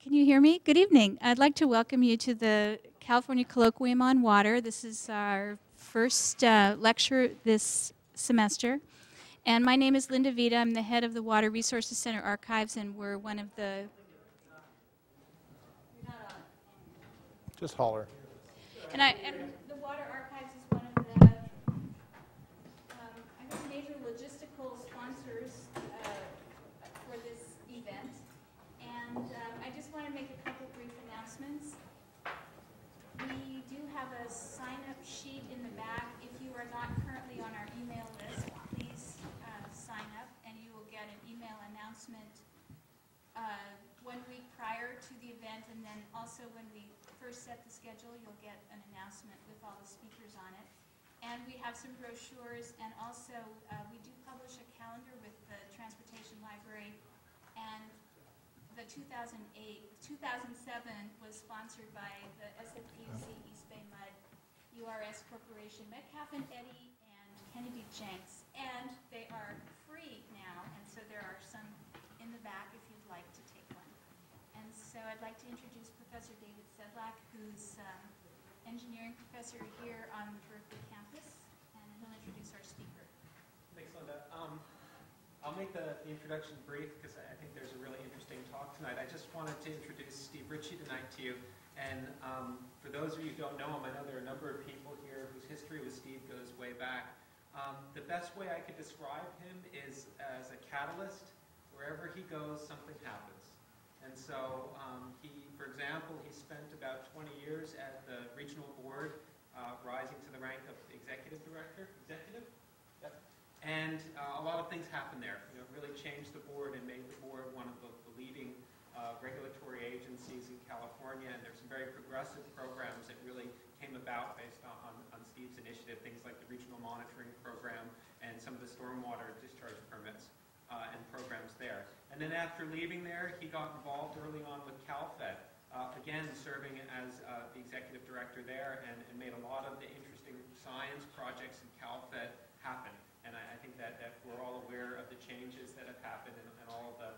Can you hear me? Good evening. I'd like to welcome you to the California Colloquium on Water. This is our first lecture this semester. And my name is Linda Vita. I'm the head of the Water Resources Center Archives, and we're one of the... Just holler. And the Water Archives is one of the I guess major logistical sponsors for this event. And I just want to make a couple brief announcements. We do have a sign-up sheet in the back. If you are not currently on our email list, please sign up, and you will get an email announcement 1 week prior to the event, and then also when we first set the schedule, you'll get an announcement with all the speakers on it. And we have some brochures, and also we do publish a calendar with the Transportation Library. And the 2007 was sponsored by the SFPC, East Bay Mud, URS Corporation, Metcalf and Eddy, and Kennedy Jenks. And they are free now, and so there are some in the back if you'd like to take one. And so I'd like to introduce Professor David Sedlak, who's engineering professor here on the Berkeley campus, and he'll introduce our speaker. Thanks, Linda. I'll make the introduction brief because I think there's a really interesting talk tonight. I just wanted to introduce Steve Ritchie tonight to you. And for those of you who don't know him, I know there are a number of people here whose history with Steve goes way back. The best way I could describe him is as a catalyst. Wherever he goes, something happens. And so for example, he spent about 20 years at the regional board, rising to the rank of executive director. Yep. And a lot of things happened there. You know, really changed the board and made the board one of the leading regulatory agencies in California. And there's some very progressive programs that really came about based on Steve's initiative, things like the regional monitoring program and some of the stormwater discharge permits and programs there. And then after leaving there, he got involved early on with CalFed, again serving as the executive director there, and made a lot of the interesting science projects in CalFed happen. And I think that we're all aware of the changes that have happened and all of the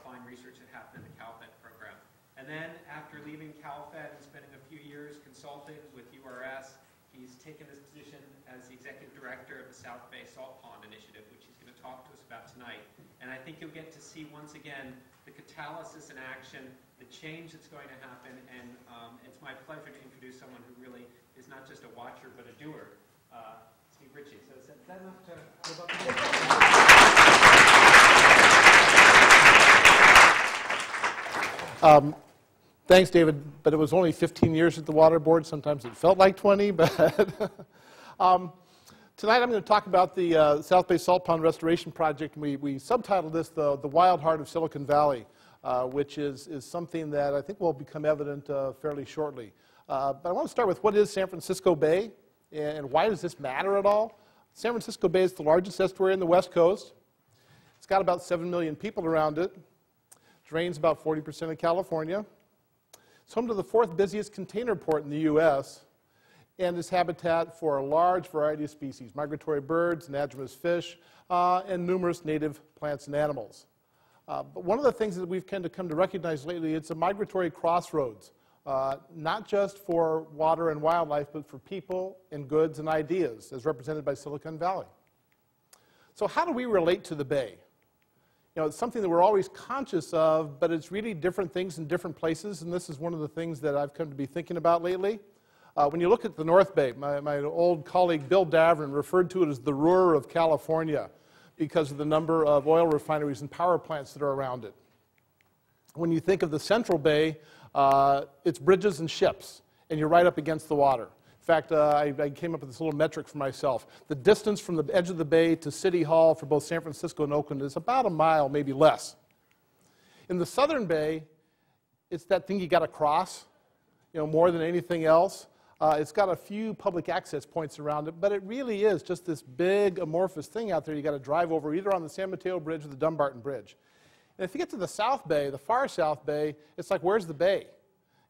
fine research that happened in the CalFed program. And then after leaving CalFed and spending a few years consulting with URS, he's taken this position as the executive director of the South Bay Salt Pond Initiative, which he's going to talk to us about tonight. And I think you'll get to see once again the catalysis in action, the change that's going to happen, and it's my pleasure to introduce someone who really is not just a watcher but a doer, Steve Ritchie. So is that enough to live up to? Thanks, David, but it was only 15 years at the Water Board. Sometimes it felt like 20, but tonight I'm going to talk about the South Bay Salt Pond Restoration Project. We subtitled this the Wild Heart of Silicon Valley, which is something that I think will become evident fairly shortly. But I want to start with what is San Francisco Bay, and why does this matter at all? San Francisco Bay is the largest estuary in the West Coast. It's got about 7 million people around it. Drains about 40% of California. It's home to the 4th busiest container port in the U.S. and is habitat for a large variety of species, migratory birds, anadromous fish, and numerous native plants and animals. But one of the things that we've kind of come to recognize lately, it's a migratory crossroads, not just for water and wildlife, but for people and goods and ideas, as represented by Silicon Valley. So how do we relate to the Bay? You know, it's something that we're always conscious of, but it's really different things in different places, and this is one of the things that I've come to be thinking about lately. When you look at the North Bay, my old colleague Bill Davern referred to it as the Ruhr of California because of the number of oil refineries and power plants that are around it. When you think of the Central Bay, it's bridges and ships, and you're right up against the water. In fact, I came up with this little metric for myself. The distance from the edge of the bay to City Hall for both San Francisco and Oakland is about a mile, maybe less. In the Southern Bay, it's that thing you got to cross, you know, more than anything else. It's got a few public access points around it, but it really is just this big amorphous thing out there you got to drive over either on the San Mateo Bridge or the Dumbarton Bridge. And if you get to the South Bay, the far South Bay, it's like, where's the bay?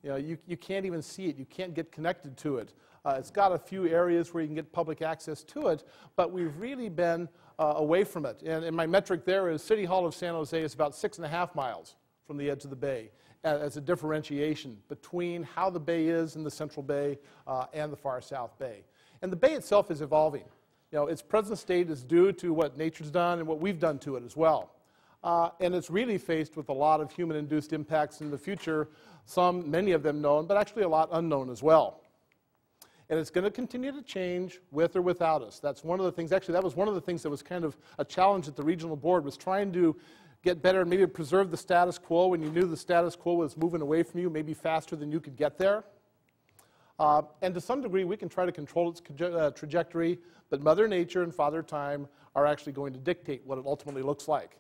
You know, you can't even see it. You can't get connected to it. It's got a few areas where you can get public access to it, but we've really been away from it. And my metric there is City Hall of San Jose is about 6.5 miles from the edge of the bay. as a differentiation between how the bay is in the Central Bay and the far South Bay. And the bay itself is evolving. You know, its present state is due to what nature's done and what we've done to it as well. And it's really faced with a lot of human-induced impacts in the future, many of them known, but actually a lot unknown as well. And it's going to continue to change with or without us. That's one of the things, actually that was one of the things that was kind of a challenge at the regional board, was trying to get better and maybe preserve the status quo when you knew the status quo was moving away from you, maybe faster than you could get there. And to some degree, we can try to control its trajectory, but Mother Nature and Father Time are actually going to dictate what it ultimately looks like.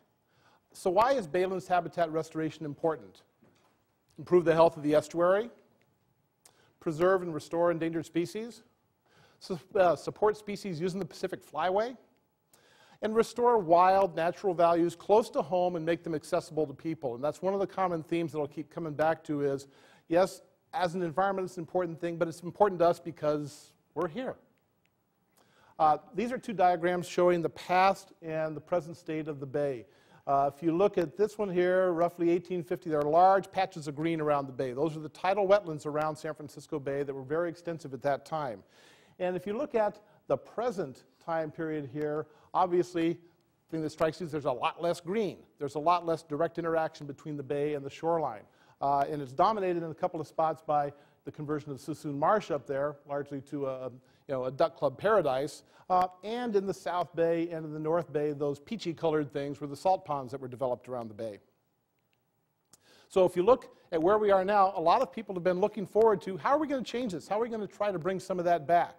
So why is baylands habitat restoration important? Improve the health of the estuary, preserve and restore endangered species, support species using the Pacific Flyway, and restore wild, natural values close to home and make them accessible to people. And that's one of the common themes that I'll keep coming back to is, yes, as an environment, it's an important thing, but it's important to us because we're here. These are two diagrams showing the past and the present state of the bay. If you look at this one here, roughly 1850, there are large patches of green around the bay. Those are the tidal wetlands around San Francisco Bay that were very extensive at that time. And if you look at the present time period here, obviously, the thing that strikes you is there's a lot less green. There's a lot less direct interaction between the bay and the shoreline. And it's dominated in a couple of spots by the conversion of Suisun Marsh up there, largely to a duck club paradise. And in the South Bay and in the North Bay, those peachy colored things were the salt ponds that were developed around the bay. So if you look at where we are now, a lot of people have been looking forward to, how are we going to change this? How are we going to try to bring some of that back?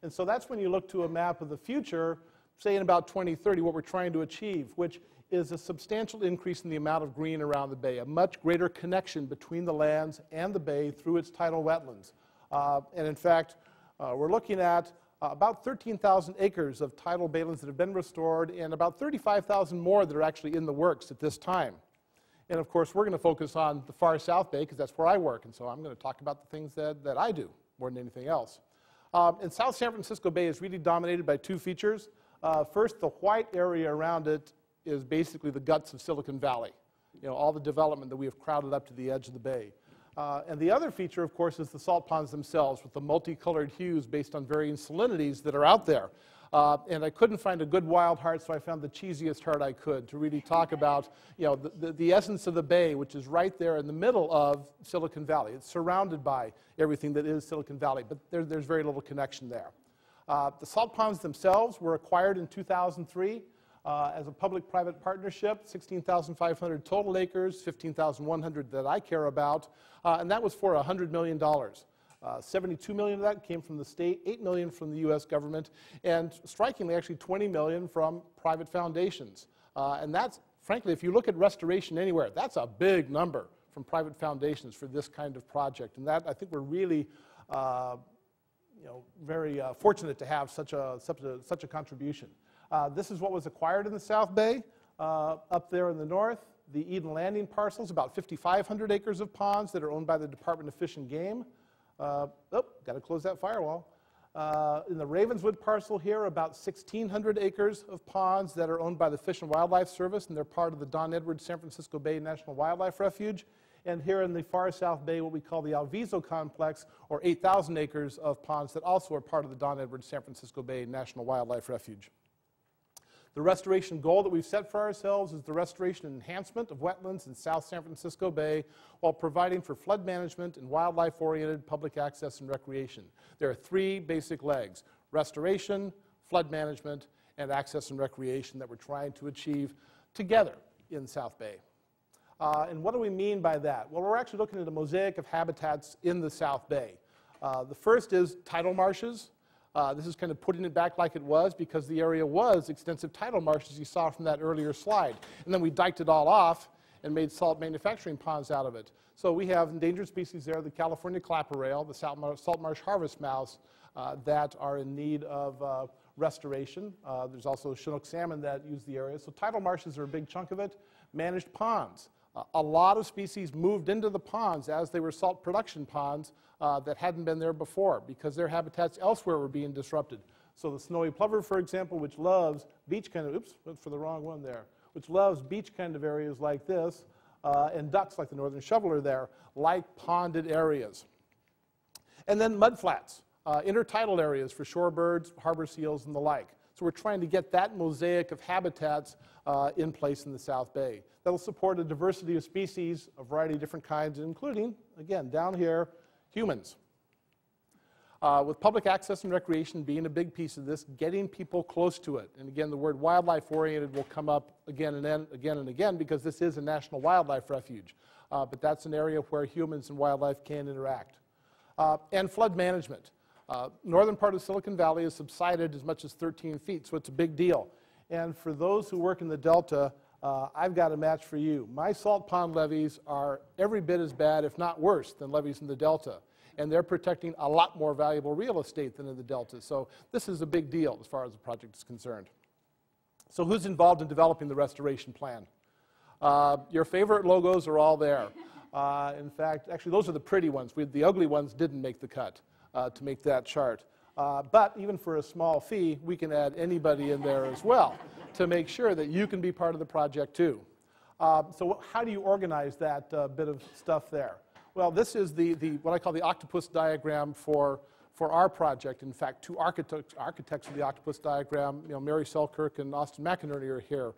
And so that's when you look to a map of the future, say in about 2030, what we're trying to achieve, which is a substantial increase in the amount of green around the bay, a much greater connection between the lands and the bay through its tidal wetlands. And in fact, we're looking at about 13,000 acres of tidal baylands that have been restored and about 35,000 more that are actually in the works at this time. And of course, we're going to focus on the far South Bay because that's where I work, and so I'm going to talk about the things that I do more than anything else. And South San Francisco Bay is really dominated by two features. First, the white area around it is basically the guts of Silicon Valley, you know, all the development that we have crowded up to the edge of the bay. And the other feature, of course, is the salt ponds themselves with the multicolored hues based on varying salinities that are out there. And I couldn't find a good wild heart, so I found the cheesiest heart I could to really talk about, you know, the essence of the bay, which is right there in the middle of Silicon Valley. It's surrounded by everything that is Silicon Valley, but there's very little connection there. The salt ponds themselves were acquired in 2003 as a public-private partnership, 16,500 total acres, 15,100 that I care about, and that was for $100 million. 72 million of that came from the state, 8 million from the U.S. government, and strikingly, actually 20 million from private foundations. And that's, frankly, if you look at restoration anywhere, that's a big number from private foundations for this kind of project. And that, I think we're really very fortunate to have such a contribution. This is what was acquired in the South Bay. Up there in the north, the Eden Landing parcels, about 5,500 acres of ponds that are owned by the Department of Fish and Game. Got to close that firewall. In the Ravenswood parcel here, about 1,600 acres of ponds that are owned by the Fish and Wildlife Service, and they're part of the Don Edwards San Francisco Bay National Wildlife Refuge. And here in the far South Bay, what we call the Alviso Complex, or 8,000 acres of ponds that also are part of the Don Edwards San Francisco Bay National Wildlife Refuge. The restoration goal that we've set for ourselves is the restoration and enhancement of wetlands in South San Francisco Bay while providing for flood management and wildlife-oriented public access and recreation. There are three basic legs: restoration, flood management, and access and recreation that we're trying to achieve together in South Bay. And what do we mean by that? Well, we're actually looking at a mosaic of habitats in the South Bay. The first is tidal marshes. This is kind of putting it back like it was because the area was extensive tidal marshes you saw from that earlier slide. And then we diked it all off and made salt manufacturing ponds out of it. So we have endangered species there, the California clapper rail, the salt marsh harvest mouse that are in need of restoration. There's also Chinook salmon that use the area. So tidal marshes are a big chunk of it. Managed ponds. A lot of species moved into the ponds as they were salt production ponds that hadn't been there before because their habitats elsewhere were being disrupted. So the snowy plover, for example, which loves beach kind of, oops, went for the wrong one there, which loves beach kind of areas like this, and ducks like the northern shoveler there like ponded areas. And then mudflats, intertidal areas for shorebirds, harbor seals, and the like. So we're trying to get that mosaic of habitats in place in the South Bay. That'll support a diversity of species, a variety of different kinds, including, again, down here, humans. With public access and recreation being a big piece of this, getting people close to it. And again, the word wildlife-oriented will come up again and again because this is a national wildlife refuge. But that's an area where humans and wildlife can interact. And flood management. Northern part of Silicon Valley has subsided as much as 13 feet, so it's a big deal. And for those who work in the Delta, I've got a match for you. My salt pond levees are every bit as bad, if not worse, than levees in the Delta. And they're protecting a lot more valuable real estate than in the Delta. So this is a big deal as far as the project is concerned. So who's involved in developing the restoration plan? Your favorite logos are all there. In fact, actually, those are the pretty ones. The ugly ones didn't make the cut to make that chart. But even for a small fee, we can add anybody in there as well to make sure that you can be part of the project too. So how do you organize that bit of stuff there? Well, this is what I call the octopus diagram for our project. In fact, two architects of the octopus diagram, Mary Selkirk and Austin McInerney are here.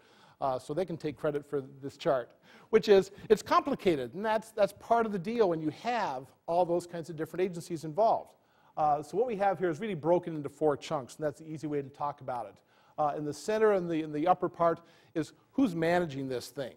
So they can take credit for this chart, which is, it's complicated, and that's part of the deal when you have all those kinds of different agencies involved. So what we have here is really broken into 4 chunks, and that's the easy way to talk about it. In the center and in the upper part is who's managing this thing.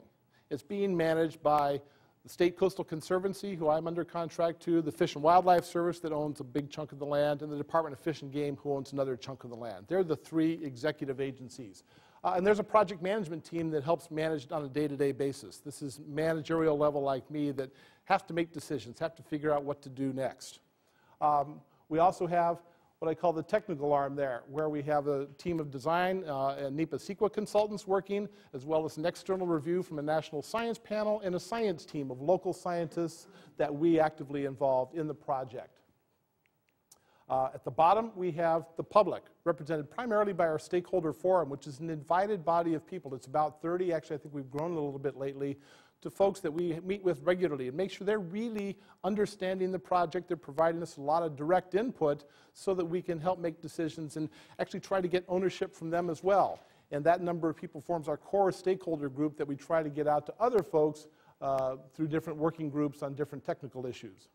It's being managed by the State Coastal Conservancy, who I'm under contract to, the Fish and Wildlife Service that owns a big chunk of the land, and the Department of Fish and Game, who owns another chunk of the land. They're the 3 executive agencies. And there's a project management team that helps manage it on a day-to-day basis. This is managerial level like me that have to make decisions, have to figure out what to do next. We also have what I call the technical arm there, where we have a team of design and NEPA CEQA consultants working, as well as an external review from a national science panel and a science team of local scientists that we actively involved in the project. At the bottom, we have the public, represented primarily by our stakeholder forum, which is an invited body of people. It's about 30, actually I think we've grown a little bit lately, to folks that we meet with regularly and make sure they're really understanding the project. They're providing us a lot of direct input so that we can help make decisions and actually try to get ownership from them as well. And that number of people forms our core stakeholder group that we try to get out to other folks through different working groups on different technical issues.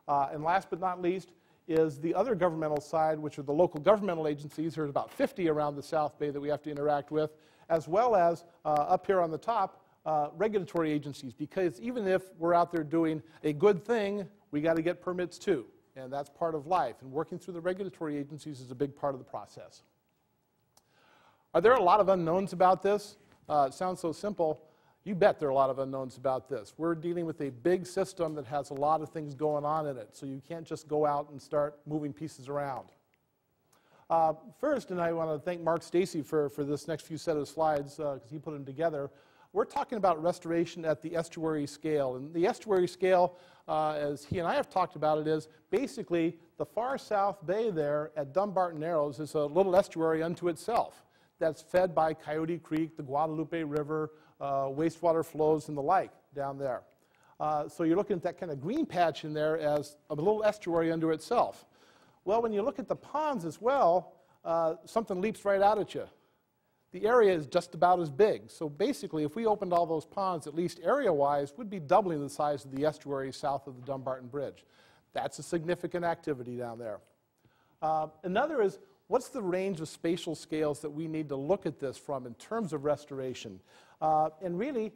And last but not least is the other governmental side, which are the local governmental agencies. There's about 50 around the South Bay that we have to interact with, as well as up here on the top, regulatory agencies, because even if we're out there doing a good thing, we got to get permits too, and that's part of life, and working through the regulatory agencies is a big part of the process. Are there a lot of unknowns about this? It sounds so simple. You bet there are a lot of unknowns about this. We're dealing with a big system that has a lot of things going on in it, so you can't just go out and start moving pieces around. First, and I want to thank Mark Stacy for this next few set of slides, because he put them together. We're talking about restoration at the estuary scale. And the estuary scale, as he and I have talked about it, is basically the far South Bay there at Dumbarton Narrows is a little estuary unto itself that's fed by Coyote Creek, the Guadalupe River, wastewater flows, and the like down there. So you're looking at that kind of green patch in there as a little estuary unto itself. Well, when you look at the ponds as well, something leaps right out at you. The area is just about as big. So basically, if we opened all those ponds, at least area-wise, we'd be doubling the size of the estuary south of the Dumbarton Bridge. That's a significant activity down there. Another is, what's the range of spatial scales that we need to look at this from in terms of restoration? And really,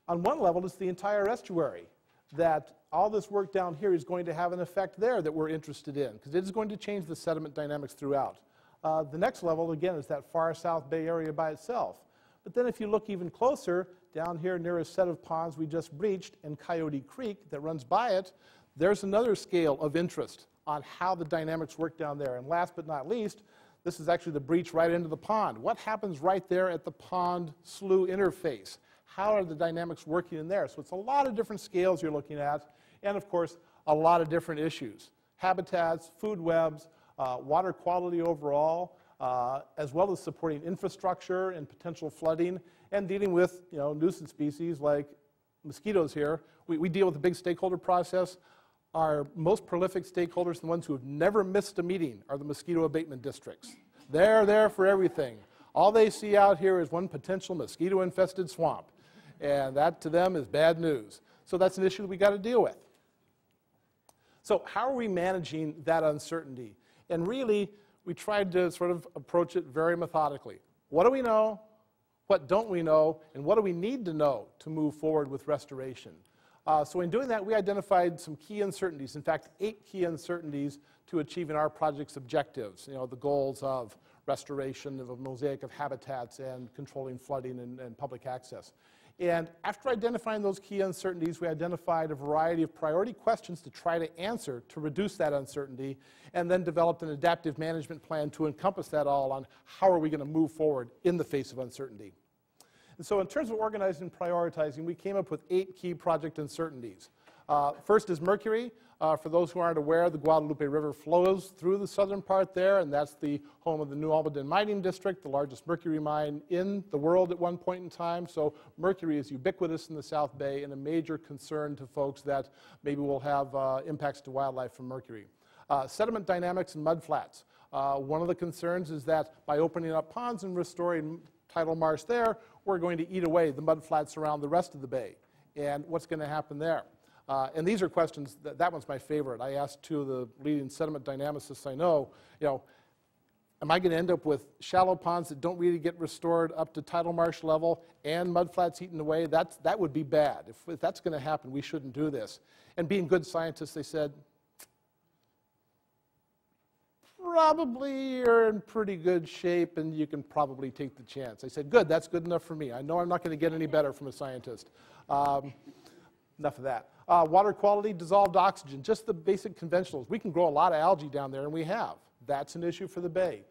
on one level, it's the entire estuary. That all this work down here is going to have an effect there that we're interested in, because it is going to change the sediment dynamics throughout. The next level, again, is that far South Bay area by itself. But then if you look even closer, down here near a set of ponds we just breached and Coyote Creek that runs by it, there's another scale of interest on how the dynamics work down there. And last but not least, this is actually the breach right into the pond. What happens right there at the pond slough interface? How are the dynamics working in there? So it's a lot of different scales you're looking at, and of course, a lot of different issues. Habitats, food webs, water quality overall, as well as supporting infrastructure and potential flooding, and dealing with nuisance species like mosquitoes here. We deal with a big stakeholder process. Our most prolific stakeholders, the ones who have never missed a meeting, are the mosquito abatement districts. They're there for everything. All they see out here is one potential mosquito-infested swamp, and that to them is bad news. So that's an issue that we got to deal with. So how are we managing that uncertainty? And really, we tried to sort of approach it very methodically. What do we know? What don't we know? And what do we need to know to move forward with restoration? So in doing that, we identified some key uncertainties. In fact, 8 key uncertainties to achieving our project's objectives. You know, the goals of restoration of a mosaic of habitats and controlling flooding and public access. And after identifying those key uncertainties, we identified a variety of priority questions to try to answer to reduce that uncertainty, and then developed an adaptive management plan to encompass that all on how are we going to move forward in the face of uncertainty. And so in terms of organizing and prioritizing, we came up with 8 key project uncertainties. First is mercury. For those who aren't aware, the Guadalupe River flows through the southern part there, and that's the home of the New Almaden Mining District, the largest mercury mine in the world at one point in time. So mercury is ubiquitous in the South Bay and a major concern to folks that maybe will have impacts to wildlife from mercury. Sediment dynamics and mudflats. One of the concerns is that by opening up ponds and restoring tidal marsh there, we're going to eat away the mudflats around the rest of the bay. And what's going to happen there? And these are questions, that one's my favorite. I asked 2 of the leading sediment dynamicists I know, am I going to end up with shallow ponds that don't really get restored up to tidal marsh level and mudflats eaten away? That would be bad. If that's going to happen, we shouldn't do this. And being good scientists, they said, probably you're in pretty good shape and you can probably take the chance. I said, good, that's good enough for me. I know I'm not going to get any better from a scientist. Enough of that. Water quality, dissolved oxygen, just the basic conventionals. We can grow a lot of algae down there, and we have. That's an issue for the bay.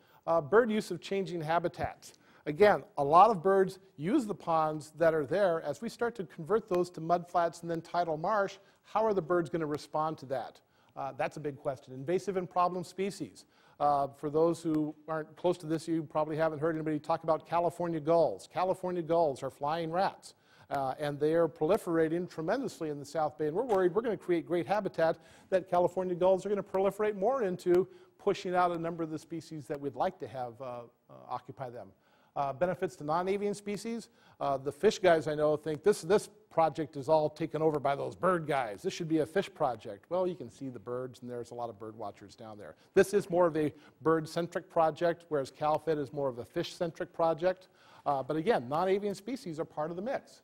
Bird use of changing habitats. Again, a lot of birds use the ponds that are there. As we start to convert those to mudflats and then tidal marsh, how are the birds going to respond to that? That's a big question. Invasive and problem species. For those who aren't close to this, you probably haven't heard anybody talk about California gulls. California gulls are flying rats. And they are proliferating tremendously in the South Bay. And we're worried we're going to create great habitat that California gulls are going to proliferate more into, pushing out a number of the species that we'd like to have occupy them. Benefits to non-avian species. The fish guys I know think this project is all taken over by those bird guys. This should be a fish project. Well, you can see the birds, and there's a lot of bird watchers down there. This is more of a bird-centric project, whereas CalFed is more of a fish-centric project. But again, non-avian species are part of the mix.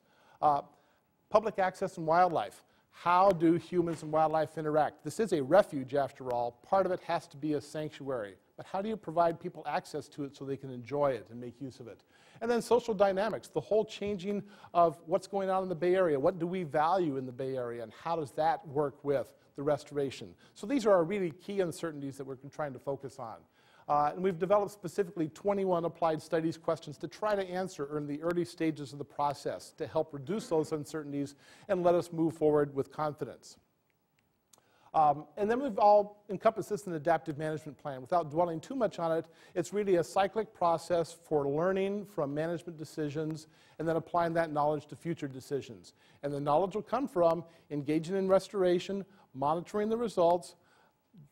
Public access and wildlife. How do humans and wildlife interact? This is a refuge, after all. Part of it has to be a sanctuary. But how do you provide people access to it so they can enjoy it and make use of it? And then social dynamics, the whole changing of what's going on in the Bay Area. What do we value in the Bay Area, and how does that work with the restoration? So these are our really key uncertainties that we're trying to focus on. And we've developed specifically 21 applied studies questions to try to answer in the early stages of the process to help reduce those uncertainties and let us move forward with confidence. And then we've all encompassed this in an adaptive management plan. Without dwelling too much on it, it's really a cyclic process for learning from management decisions and then applying that knowledge to future decisions. And the knowledge will come from engaging in restoration, monitoring the results,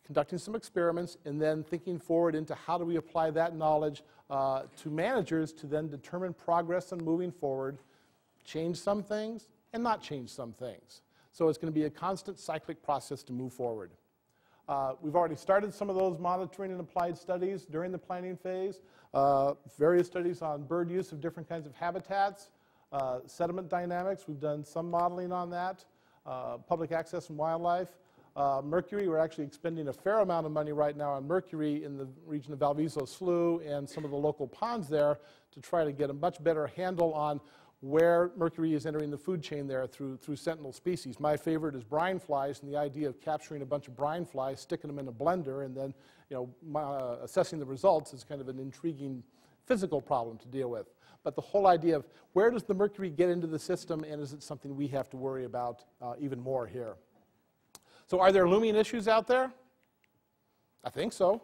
conducting some experiments, and then thinking forward into how do we apply that knowledge to managers to then determine progress on moving forward, change some things, and not change some things. So it's going to be a constant cyclic process to move forward. We've already started some of those monitoring and applied studies during the planning phase. Various studies on bird use of different kinds of habitats, sediment dynamics, we've done some modeling on that, public access and wildlife. Mercury, we're actually expending a fair amount of money right now on mercury in the region of Valviso Slough and some of the local ponds there to try to get a much better handle on where mercury is entering the food chain there through sentinel species. My favorite is brine flies, and the idea of capturing a bunch of brine flies, sticking them in a blender, and then assessing the results is kind of an intriguing physical problem to deal with. But the whole idea of where does the mercury get into the system, and is it something we have to worry about even more here? So are there looming issues out there? I think so.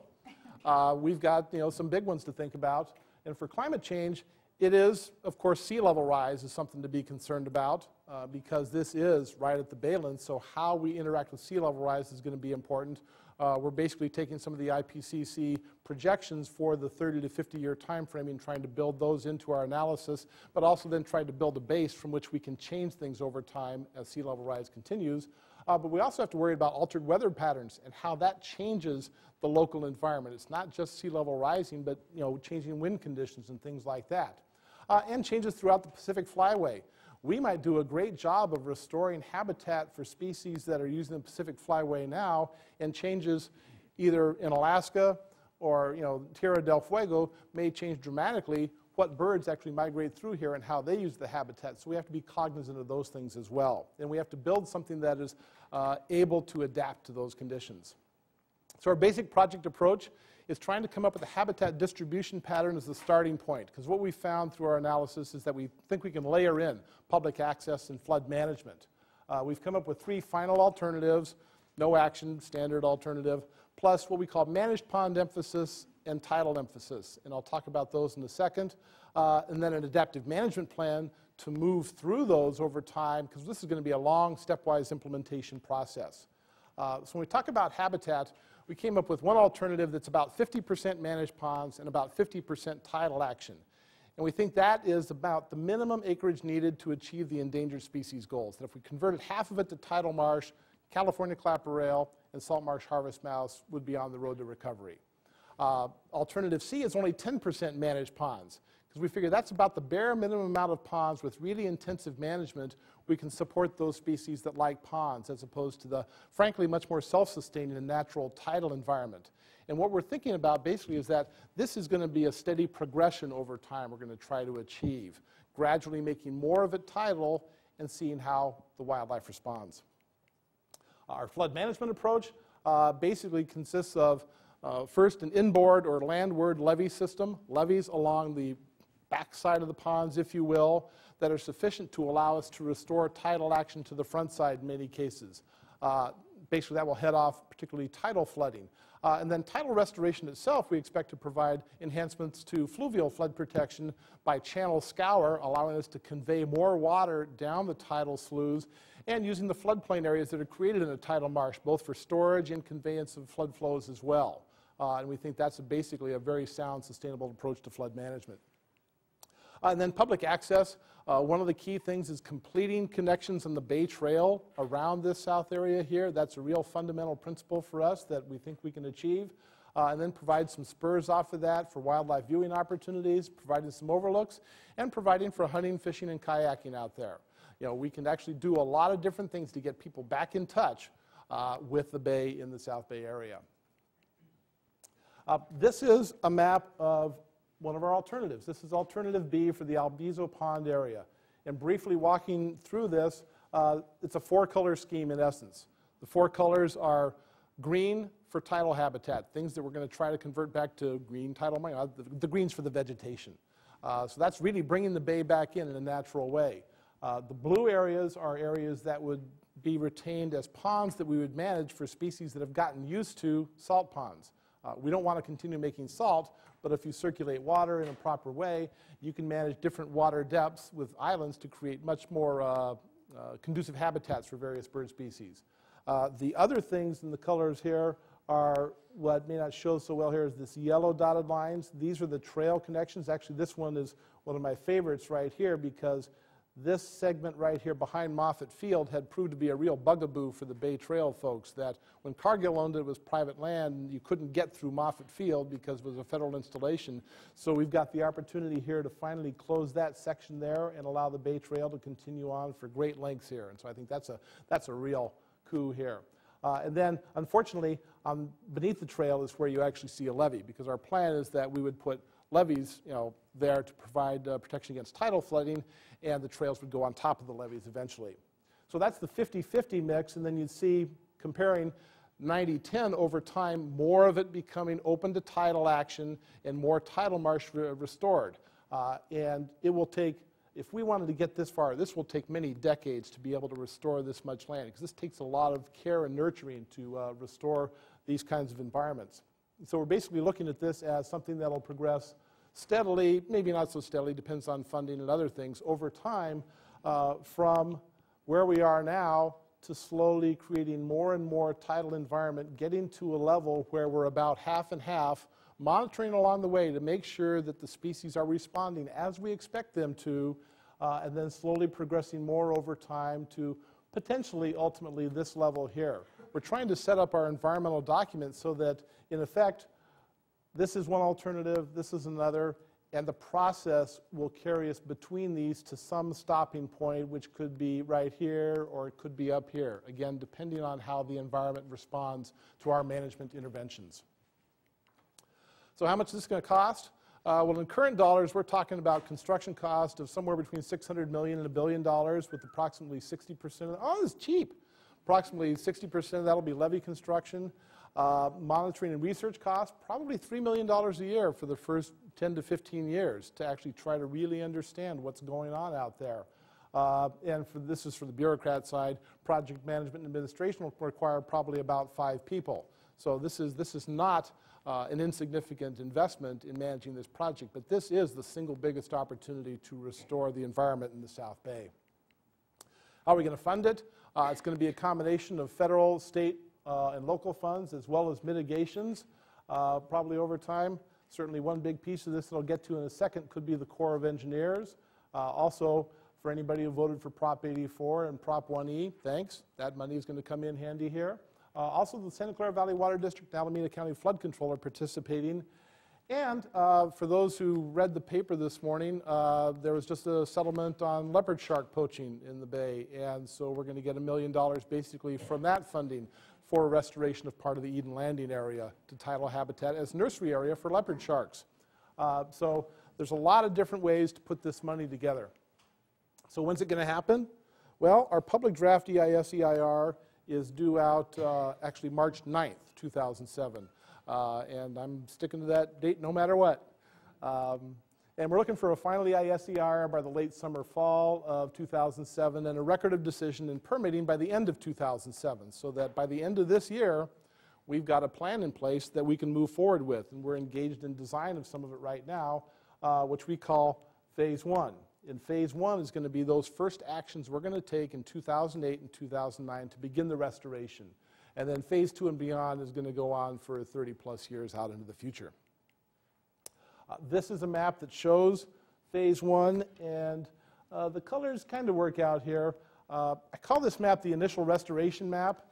We've got some big ones to think about. And for climate change, It is, of course, sea level rise is something to be concerned about because this is right at the baylands, so how we interact with sea level rise is going to be important. We're basically taking some of the IPCC projections for the 30 to 50 year time frame and trying to build those into our analysis, but also then trying to build a base from which we can change things over time as sea level rise continues. But we also have to worry about altered weather patterns and how that changes the local environment. It's not just sea level rising, but changing wind conditions and things like that. And changes throughout the Pacific Flyway. We might do a great job of restoring habitat for species that are using the Pacific Flyway now, and changes either in Alaska or Tierra del Fuego may change dramatically what birds actually migrate through here and how they use the habitat. So we have to be cognizant of those things as well. And we have to build something that is able to adapt to those conditions. So our basic project approach is trying to come up with a habitat distribution pattern as the starting point, because what we found through our analysis is that we think we can layer in public access and flood management. We've come up with 3 final alternatives: no action, standard alternative, plus what we call managed pond emphasis and tidal emphasis, and I'll talk about those in a second, and then an adaptive management plan to move through those over time, because this is going to be a long stepwise implementation process. So when we talk about habitat, we came up with one alternative that's about 50% managed ponds and about 50% tidal action. And we think that is about the minimum acreage needed to achieve the endangered species goals. That if we converted half of it to tidal marsh, California clapper rail and salt marsh harvest mouse would be on the road to recovery. Alternative C is only 10% managed ponds, because we figure that's about the bare minimum amount of ponds with really intensive management. We can support those species that like ponds, as opposed to the, frankly, much more self-sustaining and natural tidal environment. And what we're thinking about basically is that this is going to be a steady progression over time we're going to try to achieve, gradually making more of it tidal and seeing how the wildlife responds. Our flood management approach basically consists of first an inboard or landward levee system, levees along the backside of the ponds, if you will, that are sufficient to allow us to restore tidal action to the front side in many cases. Basically, that will head off particularly tidal flooding. And then tidal restoration itself, we expect to provide enhancements to fluvial flood protection by channel scour, allowing us to convey more water down the tidal sloughs, and using the floodplain areas that are created in a tidal marsh, both for storage and conveyance of flood flows as well. And we think that's basically a very sound, sustainable approach to flood management. And then public access. One of the key things is completing connections on the Bay Trail around this south area here. That's a real fundamental principle for us that we think we can achieve. And then provide some spurs off of that for wildlife viewing opportunities, providing some overlooks, and providing for hunting, fishing, and kayaking out there. We can actually do a lot of different things to get people back in touch with the bay in the South Bay area. This is a map of one of our alternatives. This is alternative B for the Albizo Pond area. And briefly walking through this, it's a 4-color scheme in essence. The 4 colors are green for tidal habitat, things that we're going to try to convert back to green tidal, the greens for the vegetation. So that's really bringing the bay back in a natural way. The blue areas are areas that would be retained as ponds that we would manage for species that have gotten used to salt ponds. We don't want to continue making salt, but if you circulate water in a proper way, you can manage different water depths with islands to create much more conducive habitats for various bird species. The other things in the colors here are what may not show so well here is this yellow dotted lines. These are the trail connections. Actually, this one is one of my favorites right here, because this segment right here behind Moffett Field had proved to be a real bugaboo for the Bay Trail folks, that when Cargill owned it, it was private land. You couldn't get through Moffett Field because it was a federal installation. So we've got the opportunity here to finally close that section there and allow the Bay Trail to continue on for great lengths here. And so I think that's a real coup here. And then, unfortunately, beneath the trail is where you actually see a levee, because our plan is that we would put levees, there to provide protection against tidal flooding, and the trails would go on top of the levees eventually. So that's the 50-50 mix, and then you'd see, comparing 90-10 over time, more of it becoming open to tidal action and more tidal marsh restored. And it will take, if we wanted to get this far, this will take many decades to be able to restore this much land, because this takes a lot of care and nurturing to restore these kinds of environments. So we're basically looking at this as something that will progress steadily, maybe not so steadily, depends on funding and other things, over time from where we are now to slowly creating more and more tidal environment, getting to a level where we're about half and half, monitoring along the way to make sure that the species are responding as we expect them to, and then slowly progressing more over time to potentially, ultimately, this level here. We're trying to set up our environmental documents so that, in effect, this is one alternative, this is another, and the process will carry us between these to some stopping point, which could be right here or it could be up here, again, depending on how the environment responds to our management interventions. So how much is this going to cost? Well, in current dollars, we're talking about construction cost of somewhere between $600 million and $1 billion, with approximately 60% of oh, it's cheap. Approximately 60% of that will be levee construction. Monitoring and research costs, probably $3 million a year for the first 10 to 15 years to actually try to really understand what's going on out there. And this is for the bureaucrat side. Project management and administration will require probably about 5 people. So this is not an insignificant investment in managing this project, but this is the single biggest opportunity to restore the environment in the South Bay. How are we going to fund it? It's going to be a combination of federal, state, and local funds, as well as mitigations, probably over time. Certainly one big piece of this that I'll get to in a second could be the Corps of Engineers. Also, for anybody who voted for Prop 84 and Prop 1E, thanks. That money is going to come in handy here. Also, the Santa Clara Valley Water District and Alameda County Flood Control are participating. And for those who read the paper this morning, there was just a settlement on leopard shark poaching in the bay. And so we're going to get $1 million basically from that funding for restoration of part of the Eden Landing area to tidal habitat as nursery area for leopard sharks. So there's a lot of different ways to put this money together. So when's it going to happen? Well, our public draft EIS-EIR is due out actually March 9th, 2007. And I'm sticking to that date no matter what. And we're looking for a final EIS-EIR by the late summer, fall of 2007, and a record of decision and permitting by the end of 2007, so that by the end of this year, we've got a plan in place that we can move forward with. And we're engaged in design of some of it right now, which we call Phase 1. And Phase 1 is going to be those first actions we're going to take in 2008 and 2009 to begin the restoration. And then Phase 2 and beyond is going to go on for 30-plus years out into the future. This is a map that shows Phase 1, and the colors kind of work out here. I call this map the initial restoration map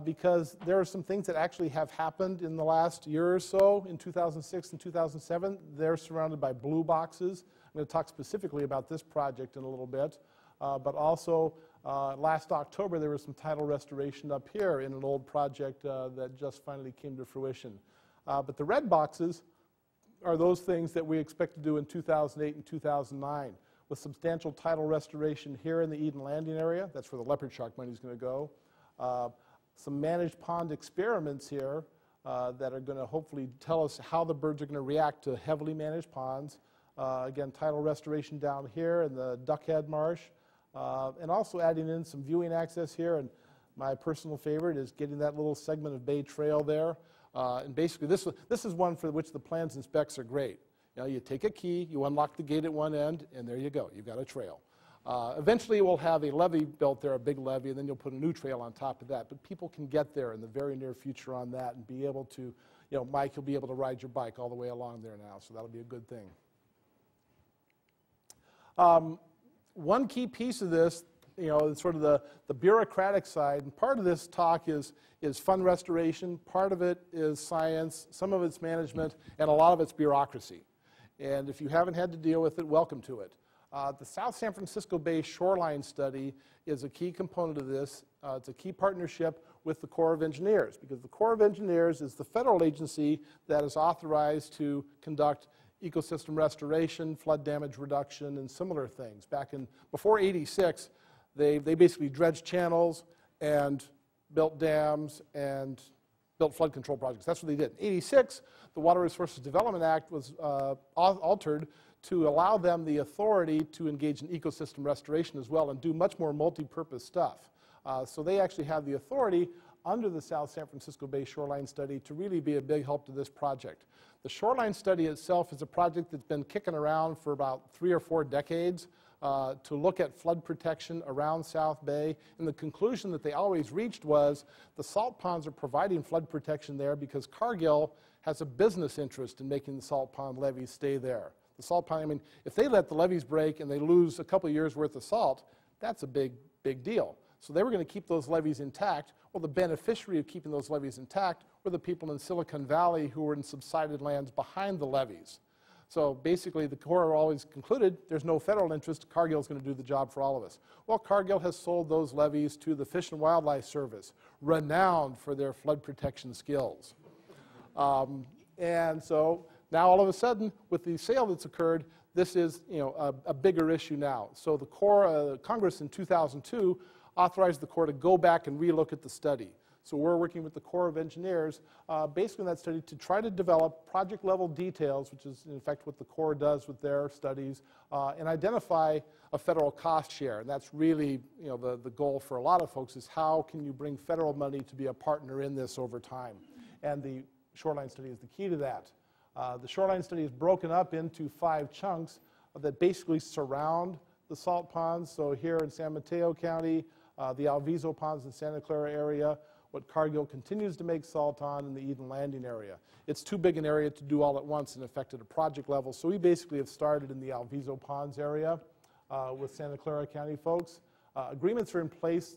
because there are some things that actually have happened in the last year or so. In 2006 and 2007, they're surrounded by blue boxes. I'm going to talk specifically about this project in a little bit, but also last October there was some tidal restoration up here in an old project that just finally came to fruition. But the red boxes are those things that we expect to do in 2008 and 2009 with substantial tidal restoration here in the Eden Landing area. That's where the leopard shark money is going to go. Some managed pond experiments here that are going to hopefully tell us how the birds are going to react to heavily managed ponds. Again, tidal restoration down here in the Duckhead Marsh, and also adding in some viewing access here. And my personal favorite is getting that little segment of Bay Trail there. And basically, this is one for which the plans and specs are great. You know, you take a key, you unlock the gate at one end, and there you go. You've got a trail. Eventually, we'll have a levee built there, a big levee, and then you'll put a new trail on top of that. But people can get there in the very near future on that and be able to, you know, Mike, you'll be able to ride your bike all the way along there now, so that'll be a good thing. One key piece of this, you know, is sort of the bureaucratic side, and part of this talk is fund restoration, part of it is science, some of it's management, and a lot of it's bureaucracy. And if you haven't had to deal with it, welcome to it. The South San Francisco Bay Shoreline Study is a key component of this. It's a key partnership with the Corps of Engineers, because the Corps of Engineers is the federal agency that is authorized to conduct ecosystem restoration, flood damage reduction, and similar things. Before '86, they basically dredged channels and built dams and built flood control projects. That's what they did. In '86, the Water Resources Development Act was altered to allow them the authority to engage in ecosystem restoration as well and do much more multi-purpose stuff. So they actually have the authority under the South San Francisco Bay Shoreline Study to really be a big help to this project. The shoreline study itself is a project that's been kicking around for about 3 or 4 decades to look at flood protection around South Bay. And the conclusion that they always reached was the salt ponds are providing flood protection there because Cargill has a business interest in making the salt pond levees stay there. The salt pond, I mean, if they let the levees break and they lose a couple years worth of salt, that's a big deal. So they were going to keep those levees intact. Well, the beneficiary of keeping those levees intact were the people in Silicon Valley who were in subsided lands behind the levees. So basically, the Corps always concluded there's no federal interest. Cargill's going to do the job for all of us. Well, Cargill has sold those levees to the Fish and Wildlife Service, renowned for their flood protection skills. And so now all of a sudden, with the sale that's occurred, this is a bigger issue now. So the Corps, Congress in 2002 authorized the Corps to go back and relook at the study. So we're working with the Corps of Engineers, basically in that study, to try to develop project-level details, which is in fact what the Corps does with their studies, and identify a federal cost share. And that's really the goal for a lot of folks is how can you bring federal money to be a partner in this over time. And the shoreline study is the key to that. The shoreline study is broken up into 5 chunks that basically surround the salt ponds. So here in San Mateo County, the Alviso ponds in Santa Clara area, what Cargill continues to make salt on in the Eden Landing area. It's too big an area to do all at once, in effect, at a project level. So we basically have started in the Alviso ponds area with Santa Clara County folks. Agreements are in place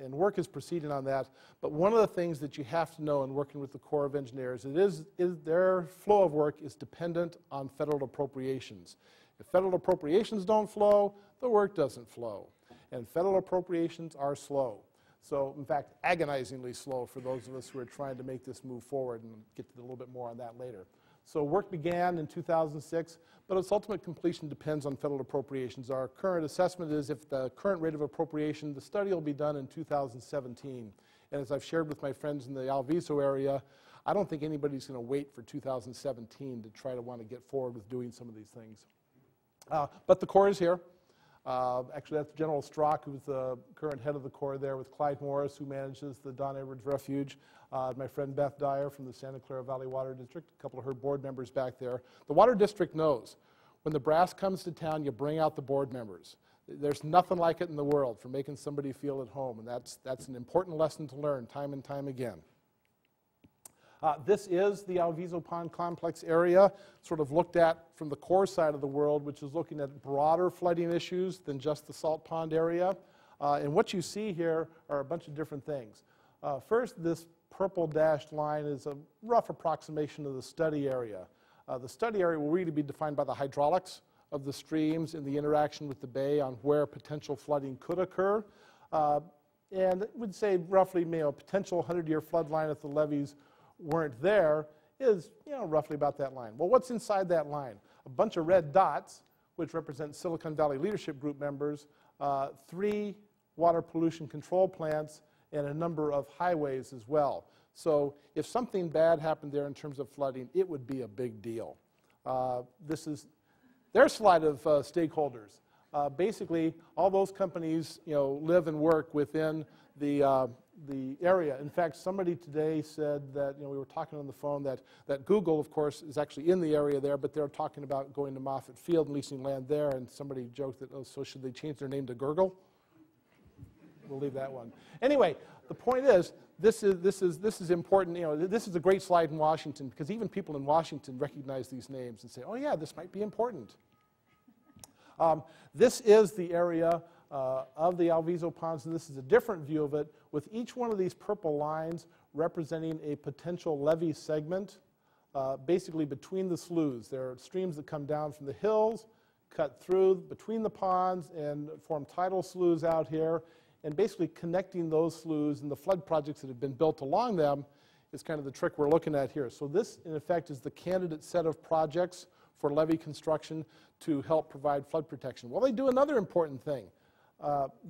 and work is proceeding on that. But one of the things that you have to know in working with the Corps of Engineers is their flow of work is dependent on federal appropriations. If federal appropriations don't flow, the work doesn't flow. And federal appropriations are slow. So, in fact, agonizingly slow for those of us who are trying to make this move forward, and get to a little bit more on that later. So work began in 2006, but its ultimate completion depends on federal appropriations. Our current assessment is if the current rate of appropriation, the study will be done in 2017. And as I've shared with my friends in the Alviso area, I don't think anybody's going to wait for 2017 to try to want to get forward with doing some of these things. But the Corps is here. Actually, that's General Strock, who's the current head of the Corps there, with Clyde Morris, who manages the Don Edwards Refuge, my friend Beth Dyer from the Santa Clara Valley Water District, a couple of her board members back there. The Water District knows when the brass comes to town, you bring out the board members. There's nothing like it in the world for making somebody feel at home, and that's an important lesson to learn time and time again. This is the Alviso Pond Complex area, sort of looked at from the Corps side of the world, which is looking at broader flooding issues than just the salt pond area. And what you see here are a bunch of different things. First, this purple dashed line is a rough approximation of the study area. The study area will really be defined by the hydraulics of the streams and the interaction with the bay on where potential flooding could occur. And it would say roughly, potential 100-year flood line if the levees weren't there is, roughly about that line. Well, what's inside that line? A bunch of red dots, which represent Silicon Valley Leadership Group members, 3 water pollution control plants, and a number of highways as well. So if something bad happened there in terms of flooding, it would be a big deal. This is their slide of stakeholders. Basically, all those companies, live and work within the area. In fact, somebody today said that, we were talking on the phone that Google, of course, is actually in the area there, but they're talking about going to Moffett Field and leasing land there, and somebody joked that, so should they change their name to Gurgle? We'll leave that one. Anyway, the point is, this is important. This is a great slide in Washington, because even people in Washington recognize these names and say, oh yeah, this might be important. This is the area of the Alviso ponds, and this is a different view of it, with each one of these purple lines representing a potential levee segment, basically between the sloughs. There are streams that come down from the hills, cut through between the ponds, and form tidal sloughs out here, and basically connecting those sloughs and the flood projects that have been built along them is kind of the trick we're looking at here. So this, in effect, is the candidate set of projects for levee construction to help provide flood protection. Well, they do another important thing.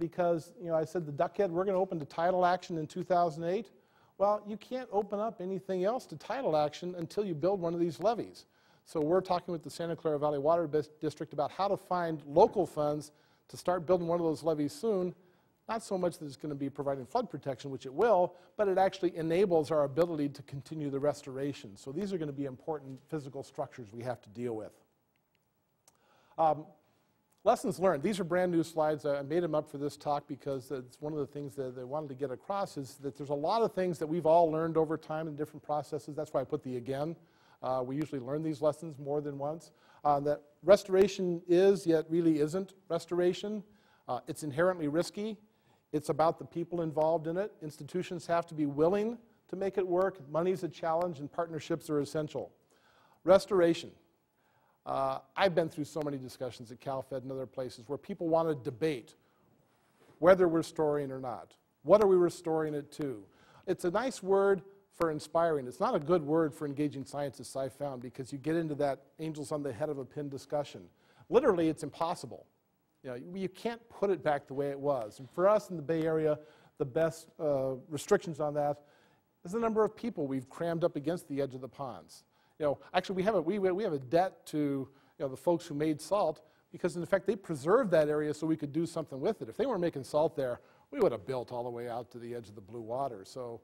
Because, I said the Duckhead, we're going to open to tidal action in 2008. Well, you can't open up anything else to tidal action until you build one of these levees. So we're talking with the Santa Clara Valley Water District about how to find local funds to start building one of those levees soon. Not so much that it's going to be providing flood protection, which it will, but it actually enables our ability to continue the restoration. So these are going to be important physical structures we have to deal with. Lessons learned. These are brand new slides. I made them up for this talk because it's one of the things that I wanted to get across is that there's a lot of things that we've all learned over time in different processes. That's why I put the again. We usually learn these lessons more than once. That restoration is, yet really isn't restoration. It's inherently risky. It's about the people involved in it. Institutions have to be willing to make it work. Money's a challenge, and partnerships are essential. Restoration. I've been through so many discussions at CalFed and other places where people want to debate whether we're restoring or not. What are we restoring it to? It's a nice word for inspiring. It's not a good word for engaging scientists, I've found, because you get into that angels on the head of a pin discussion. Literally, it's impossible. You can't put it back the way it was. And for us in the Bay Area, the best restrictions on that is the number of people we've crammed up against the edge of the ponds. Actually, we have a debt to the folks who made salt because, in effect, they preserved that area so we could do something with it. If they weren't making salt there, we would have built all the way out to the edge of the blue water. So,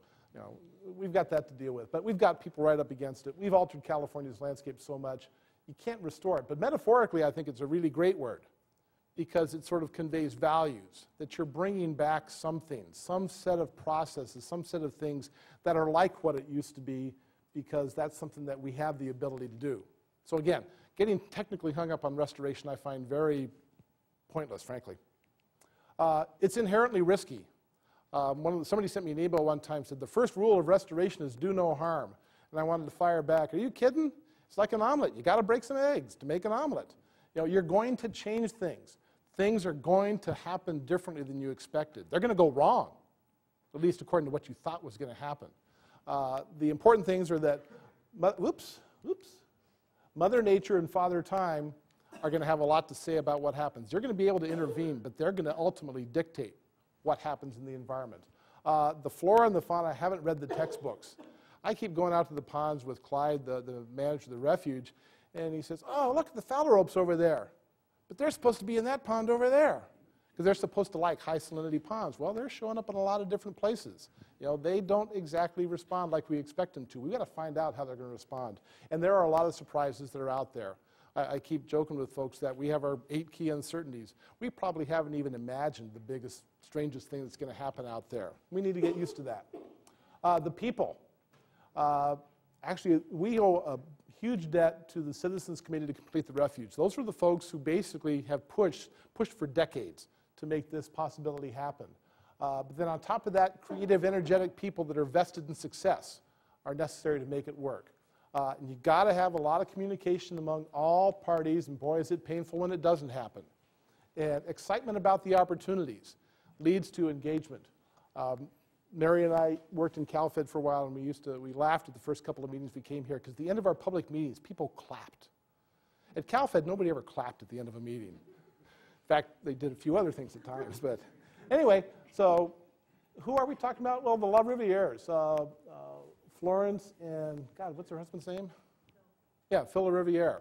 we've got that to deal with. But we've got people right up against it. We've altered California's landscape so much, you can't restore it. But metaphorically, I think it's a really great word, because it sort of conveys values, that you're bringing back something, some set of processes, some set of things that are like what it used to be, because that's something that we have the ability to do. So again, getting technically hung up on restoration I find very pointless, frankly. It's inherently risky. Somebody sent me an email one time, said the first rule of restoration is do no harm. And I wanted to fire back, are you kidding? It's like an omelet. You got to break some eggs to make an omelet. You're going to change things. Things are going to happen differently than you expected. They're going to go wrong, at least according to what you thought was going to happen. The important things are that, Mother Nature and Father Time are going to have a lot to say about what happens. They're going to be able to intervene, but they're going to ultimately dictate what happens in the environment. The flora and the fauna, I haven't read the textbooks. I keep going out to the ponds with Clyde, the manager of the refuge, and he says, oh, look at the phalaropes over there. But they're supposed to be in that pond over there, because they're supposed to like high salinity ponds. Well, they're showing up in a lot of different places. They don't exactly respond like we expect them to. We've got to find out how they're going to respond. And there are a lot of surprises that are out there. I keep joking with folks that we have our 8 key uncertainties. We probably haven't even imagined the biggest, strangest thing that's going to happen out there. We need to get used to that. The people. Actually, we owe a huge debt to the Citizens Committee to complete the refuge. Those are the folks who basically have pushed for decades to make this possibility happen. But then on top of that, creative, energetic people that are vested in success are necessary to make it work. And you've got to have a lot of communication among all parties, and boy, is it painful when it doesn't happen. And excitement about the opportunities leads to engagement. Mary and I worked in CalFed for a while, and we laughed at the first couple of meetings we came here, because at the end of our public meetings, people clapped. At CalFed, nobody ever clapped at the end of a meeting. In fact, they did a few other things at times. But anyway, so who are we talking about? Well, the La Rivieres. Florence and, God, what's her husband's name? Yeah, Phil Riviere.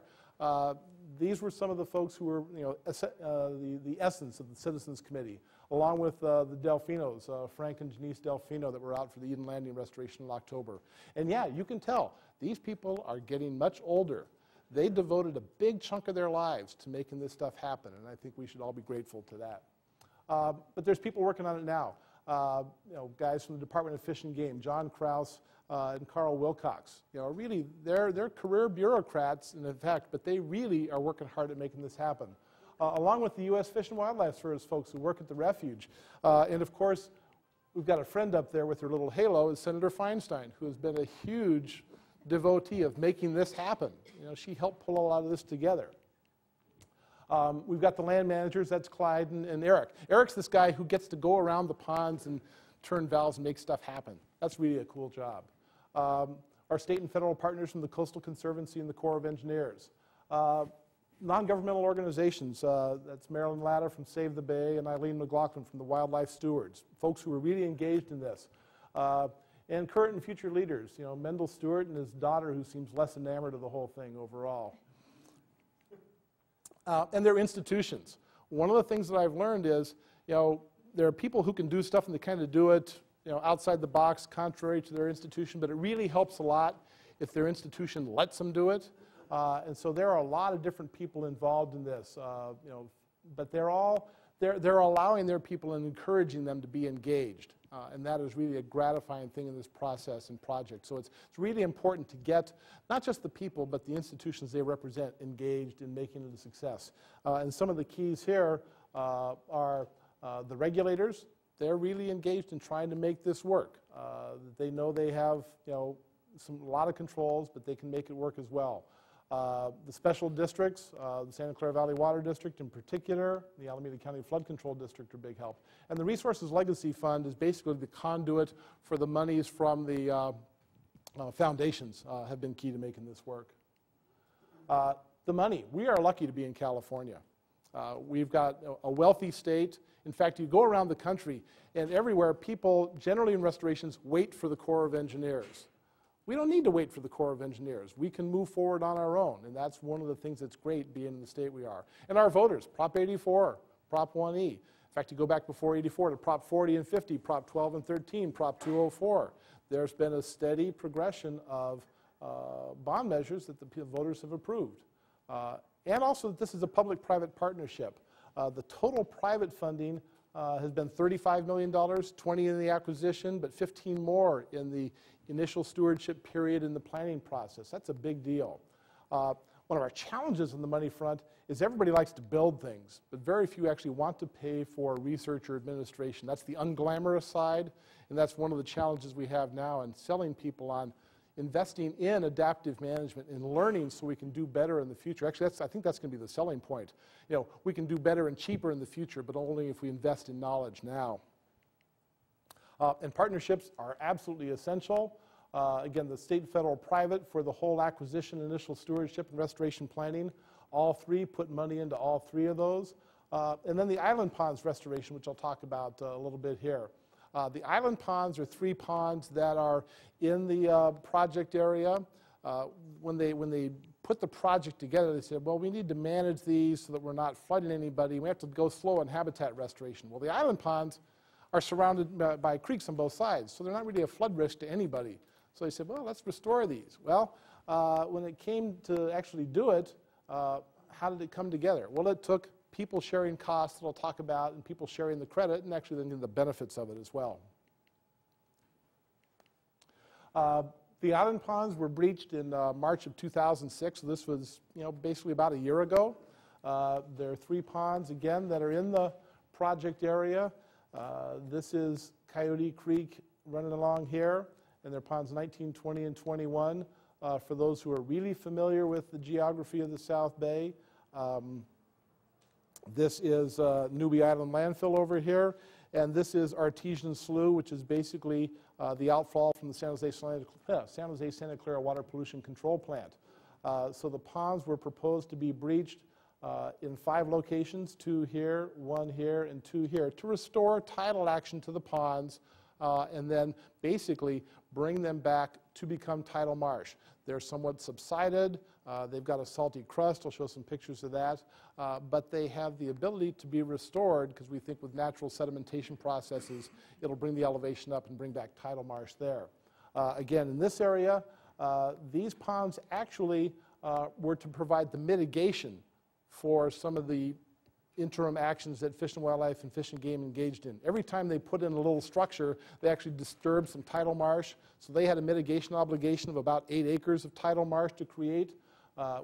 These were some of the folks who were, the essence of the Citizens Committee, along with the Delfinos, Frank and Janice Delfino, that were out for the Eden Landing restoration in October. And yeah, you can tell, these people are getting much older. They devoted a big chunk of their lives to making this stuff happen, and I think we should all be grateful to that. But there's people working on it now. Guys from the Department of Fish and Game, John Krause and Carl Wilcox. Really, they're career bureaucrats in effect, but they really are working hard at making this happen. Along with the U.S. Fish and Wildlife Service folks who work at the refuge. And of course, we've got a friend up there with her little halo, is Senator Feinstein, who has been a huge devotee of making this happen. She helped pull a lot of this together. We've got the land managers, that's Clyde and Eric. Eric's this guy who gets to go around the ponds and turn valves and make stuff happen. That's really a cool job. Our state and federal partners from the Coastal Conservancy and the Corps of Engineers. Non-governmental organizations, that's Marilyn Latta from Save the Bay and Eileen McLaughlin from the Wildlife Stewards, folks who are really engaged in this. And current and future leaders, Mendel Stewart and his daughter, who seems less enamored of the whole thing overall. And their institutions. One of the things that I've learned is, there are people who can do stuff and they kind of do it, you know, outside the box, contrary to their institution, but it really helps a lot if their institution lets them do it. And so there are a lot of different people involved in this, you know, but they're allowing their people and encouraging them to be engaged. And that is really a gratifying thing in this process and project. So it's really important to get not just the people, but the institutions they represent engaged in making it a success. And some of the keys here are the regulators. They're really engaged in trying to make this work. They know they have, you know, a lot of controls, but they can make it work as well. The special districts, the Santa Clara Valley Water District in particular, the Alameda County Flood Control District are big help. And the Resources Legacy Fund is basically the conduit for the monies from the foundations have been key to making this work. The money, we are lucky to be in California. We've got a wealthy state. In fact, you go around the country and everywhere people, generally in restorations, wait for the Corps of Engineers. We don't need to wait for the Corps of Engineers. We can move forward on our own, and that's one of the things that's great being in the state we are. And our voters, Prop 84, Prop 1E. In fact, you go back before 84 to Prop 40 and 50, Prop 12 and 13, Prop 204. There's been a steady progression of bond measures that the voters have approved. And also, this is a public-private partnership. The total private funding has been $35 million, 20 in the acquisition, but 15 more in the initial stewardship period in the planning process. That's a big deal. One of our challenges on the money front is everybody likes to build things, but very few actually want to pay for research or administration. That's the unglamorous side, and that's one of the challenges we have now in selling people on investing in adaptive management and learning so we can do better in the future. Actually, I think that's going to be the selling point. You know, we can do better and cheaper in the future, but only if we invest in knowledge now. And partnerships are absolutely essential. Again, the state, federal, private for the whole acquisition, initial stewardship, and restoration planning. All three put money into all three of those. And then the island ponds restoration, which I'll talk about a little bit here. The island ponds are 3 ponds that are in the project area. When they put the project together, they said, well, we need to manage these so that we're not flooding anybody. We have to go slow on habitat restoration. Well, the island ponds are surrounded by creeks on both sides, so they're not really a flood risk to anybody. So they said, well, let's restore these. Well, when it came to actually do it, how did it come together? Well, it took people sharing costs that I'll talk about and people sharing the credit and actually then the benefits of it as well. The island ponds were breached in March of 2006, so this was, you know, basically about a year ago. There are 3 ponds, again, that are in the project area. This is Coyote Creek running along here, and they're ponds 19, 20, and 21. For those who are really familiar with the geography of the South Bay, this is Newby Island landfill over here, and this is Artesian Slough, which is basically the outfall from the San Jose Santa Clara Water Pollution Control Plant. So the ponds were proposed to be breached in 5 locations, 2 here, 1 here, and 2 here, to restore tidal action to the ponds and then basically bring them back to become tidal marsh. They're somewhat subsided. They've got a salty crust. I'll show some pictures of that. But they have the ability to be restored because we think with natural sedimentation processes, it'll bring the elevation up and bring back tidal marsh there. Again, in this area, these ponds actually were to provide the mitigation for some of the interim actions that Fish and Wildlife and Fish and Game engaged in. Every time they put in a little structure, they actually disturbed some tidal marsh. So they had a mitigation obligation of about 8 acres of tidal marsh to create,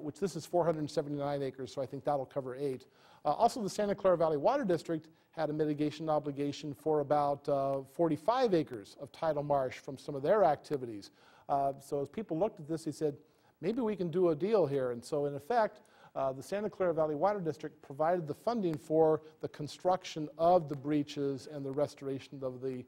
which this is 479 acres, so I think that'll cover 8. Also, the Santa Clara Valley Water District had a mitigation obligation for about 45 acres of tidal marsh from some of their activities. So as people looked at this, they said, maybe we can do a deal here. And so in effect, the Santa Clara Valley Water District provided the funding for the construction of the breaches and the restoration of the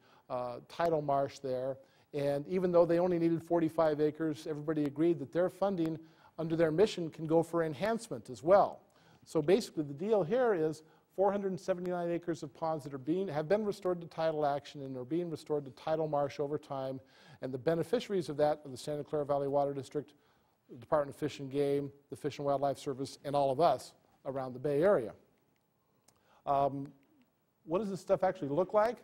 tidal marsh there. And even though they only needed 45 acres, everybody agreed that their funding under their mission can go for enhancement as well. So basically the deal here is 479 acres of ponds that have been restored to tidal action and are being restored to tidal marsh over time. And the beneficiaries of that are the Santa Clara Valley Water District, the Department of Fish and Game, the Fish and Wildlife Service, and all of us around the Bay Area. what does this stuff actually look like?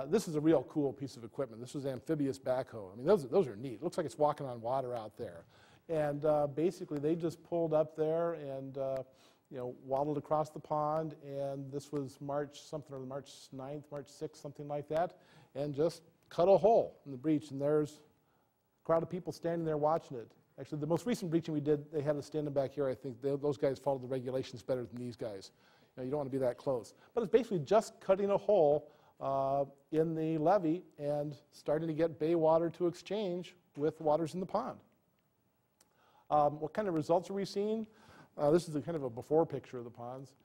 This is a real cool piece of equipment. This was an amphibious backhoe. I mean, those are neat. It looks like it's walking on water out there. And basically, they just pulled up there and waddled across the pond. And this was March 9th, March 6th, something like that, and just cut a hole in the breach. And there's a crowd of people standing there watching it. Actually, the most recent breaching we did, they had us standing back here. I think those guys followed the regulations better than these guys. You don't want to be that close. But it's basically just cutting a hole in the levee and starting to get bay water to exchange with waters in the pond. What kind of results are we seeing? This is a kind of a before picture of the ponds.